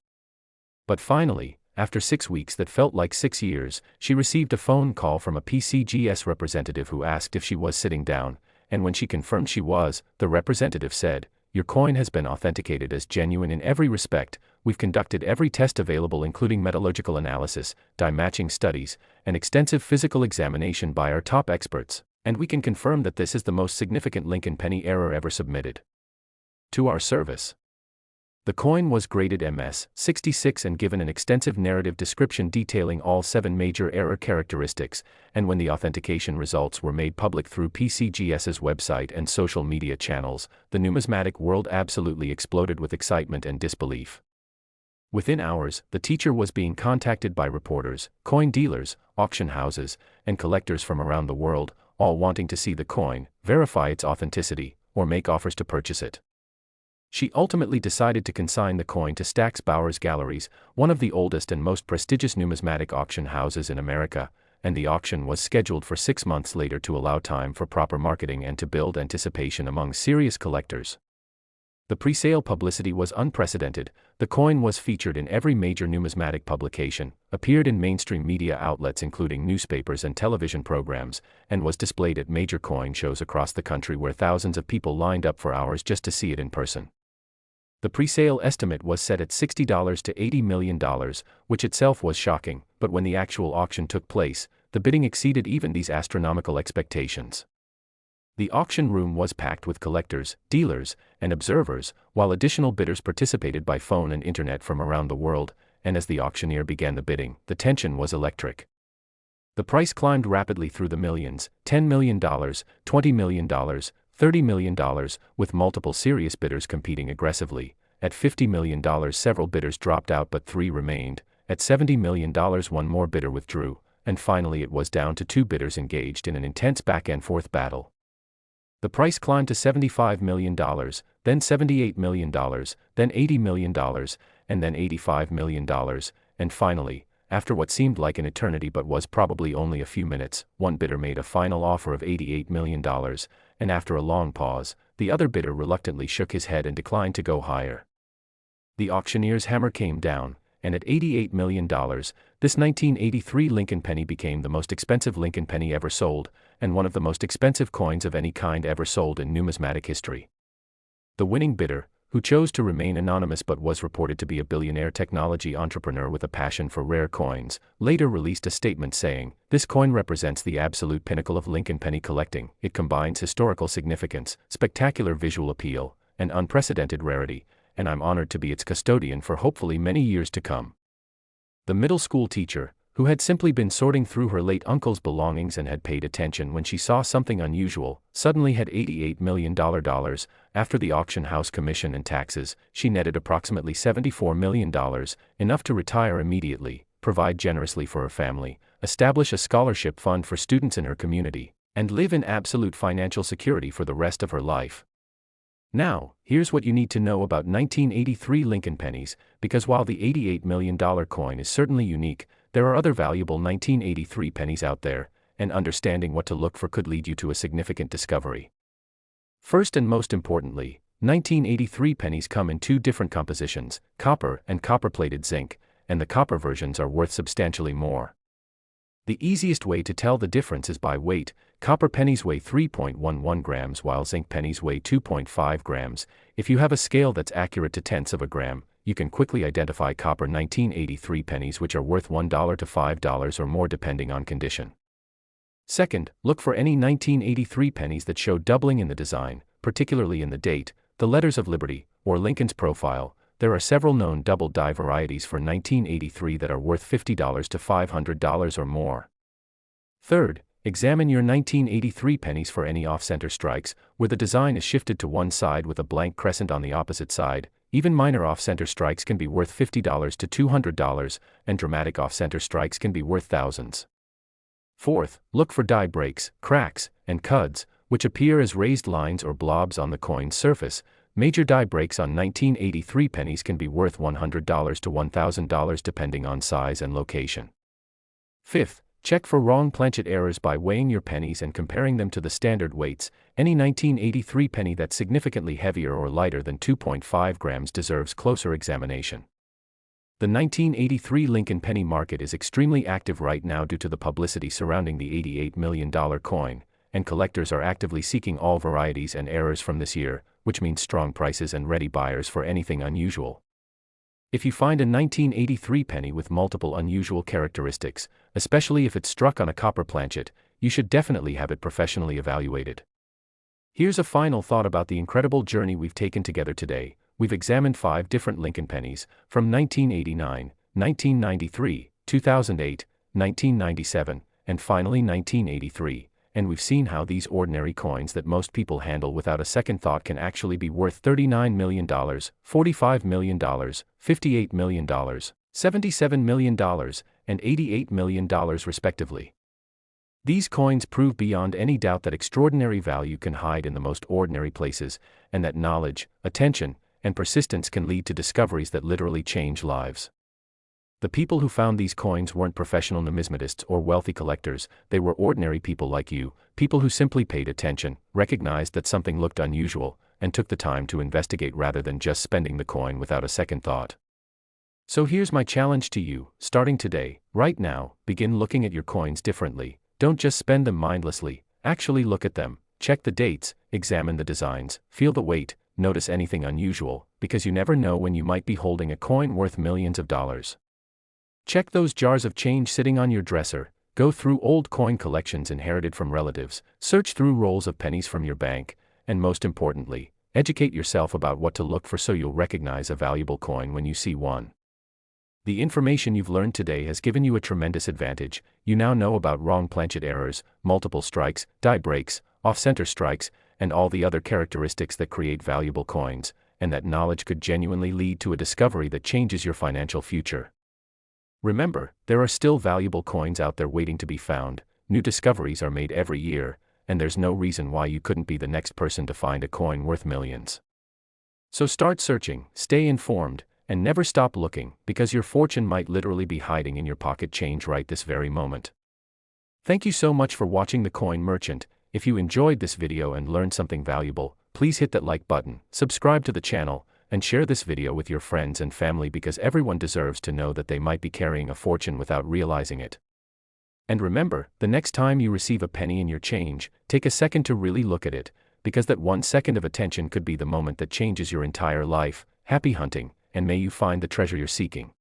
But finally, after 6 weeks that felt like 6 years, she received a phone call from a PCGS representative who asked if she was sitting down, and when she confirmed she was, the representative said, "Your coin has been authenticated as genuine in every respect. We've conducted every test available including metallurgical analysis, die matching studies, and extensive physical examination by our top experts, and we can confirm that this is the most significant Lincoln penny error ever submitted to our service." The coin was graded MS-66 and given an extensive narrative description detailing all 7 major error characteristics, and when the authentication results were made public through PCGS's website and social media channels, the numismatic world absolutely exploded with excitement and disbelief. Within hours, the teacher was being contacted by reporters, coin dealers, auction houses, and collectors from around the world, all wanting to see the coin, verify its authenticity, or make offers to purchase it. She ultimately decided to consign the coin to Stack's Bowers Galleries, one of the oldest and most prestigious numismatic auction houses in America, and the auction was scheduled for 6 months later to allow time for proper marketing and to build anticipation among serious collectors. The pre-sale publicity was unprecedented. The coin was featured in every major numismatic publication, appeared in mainstream media outlets including newspapers and television programs, and was displayed at major coin shows across the country where thousands of people lined up for hours just to see it in person. The pre-sale estimate was set at $60 to $80 million, which itself was shocking, but when the actual auction took place, the bidding exceeded even these astronomical expectations. The auction room was packed with collectors, dealers, and observers, while additional bidders participated by phone and internet from around the world, and as the auctioneer began the bidding, the tension was electric. The price climbed rapidly through the millions, $10 million, $20 million, $30 million, with multiple serious bidders competing aggressively. At $50 million several bidders dropped out but 3 remained. At $70 million one more bidder withdrew, and finally it was down to 2 bidders engaged in an intense back-and-forth battle. The price climbed to $75 million, then $78 million, then $80 million, and then $85 million, and finally, after what seemed like an eternity but was probably only a few minutes, one bidder made a final offer of $88 million, and after a long pause, the other bidder reluctantly shook his head and declined to go higher. The auctioneer's hammer came down, and at $88 million, this 1983 Lincoln penny became the most expensive Lincoln penny ever sold, and one of the most expensive coins of any kind ever sold in numismatic history. The winning bidder, who chose to remain anonymous but was reported to be a billionaire technology entrepreneur with a passion for rare coins, later released a statement saying, "This coin represents the absolute pinnacle of Lincoln penny collecting. It combines historical significance, spectacular visual appeal, and unprecedented rarity, and I'm honored to be its custodian for hopefully many years to come." The middle school teacher, who had simply been sorting through her late uncle's belongings and had paid attention when she saw something unusual, suddenly had $88 million. After the auction house commission and taxes, she netted approximately $74 million, enough to retire immediately, provide generously for her family, establish a scholarship fund for students in her community, and live in absolute financial security for the rest of her life. Now, here's what you need to know about 1983 Lincoln pennies, because while the $88 million coin is certainly unique, there are other valuable 1983 pennies out there, and understanding what to look for could lead you to a significant discovery. First and most importantly, 1983 pennies come in 2 different compositions, copper and copper-plated zinc, and the copper versions are worth substantially more. The easiest way to tell the difference is by weight. Copper pennies weigh 3.11 grams while zinc pennies weigh 2.5 grams. If you have a scale that's accurate to tenths of a gram, you can quickly identify copper 1983 pennies which are worth $1 to $5 or more depending on condition. Second, look for any 1983 pennies that show doubling in the design, particularly in the date, the letters of Liberty, or Lincoln's profile. There are several known double die varieties for 1983 that are worth $50 to $500 or more. Third, examine your 1983 pennies for any off-center strikes, where the design is shifted to one side with a blank crescent on the opposite side. Even minor off-center strikes can be worth $50 to $200, and dramatic off-center strikes can be worth thousands. Fourth, look for die breaks, cracks, and cuds, which appear as raised lines or blobs on the coin's surface. Major die breaks on 1983 pennies can be worth $100 to $1,000 depending on size and location. Fifth, check for wrong planchet errors by weighing your pennies and comparing them to the standard weights. Any 1983 penny that's significantly heavier or lighter than 2.5 grams deserves closer examination. The 1983 Lincoln penny market is extremely active right now due to the publicity surrounding the $88 million coin, and collectors are actively seeking all varieties and errors from this year, which means strong prices and ready buyers for anything unusual. If you find a 1983 penny with multiple unusual characteristics, especially if it's struck on a copper planchet, you should definitely have it professionally evaluated. Here's a final thought about the incredible journey we've taken together today. we've examined 5 different Lincoln pennies, from 1989, 1993, 2008, 1997, and finally 1983, and we've seen how these ordinary coins that most people handle without a second thought can actually be worth $39 million, $45 million, $58 million, $77 million, and $88 million respectively. These coins prove beyond any doubt that extraordinary value can hide in the most ordinary places, and that knowledge, attention, and persistence can lead to discoveries that literally change lives. The people who found these coins weren't professional numismatists or wealthy collectors, they were ordinary people like you, people who simply paid attention, recognized that something looked unusual, and took the time to investigate rather than just spending the coin without a second thought. So here's my challenge to you: starting today, right now, begin looking at your coins differently. Don't just spend them mindlessly, actually look at them, check the dates, examine the designs, feel the weight, notice anything unusual, because you never know when you might be holding a coin worth millions of dollars. Check those jars of change sitting on your dresser, go through old coin collections inherited from relatives, search through rolls of pennies from your bank, and most importantly, educate yourself about what to look for so you'll recognize a valuable coin when you see one. The information you've learned today has given you a tremendous advantage. You now know about wrong planchet errors, multiple strikes, die breaks, off-center strikes, and all the other characteristics that create valuable coins, and that knowledge could genuinely lead to a discovery that changes your financial future. Remember, there are still valuable coins out there waiting to be found, new discoveries are made every year, and there's no reason why you couldn't be the next person to find a coin worth millions. So start searching, stay informed, and never stop looking, because your fortune might literally be hiding in your pocket change right this very moment. Thank you so much for watching The Coin Merchant. If you enjoyed this video and learned something valuable, please hit that like button, subscribe to the channel, and share this video with your friends and family, because everyone deserves to know that they might be carrying a fortune without realizing it. And remember, the next time you receive a penny in your change, take a second to really look at it, because that 1 second of attention could be the moment that changes your entire life. Happy hunting, and may you find the treasure you're seeking.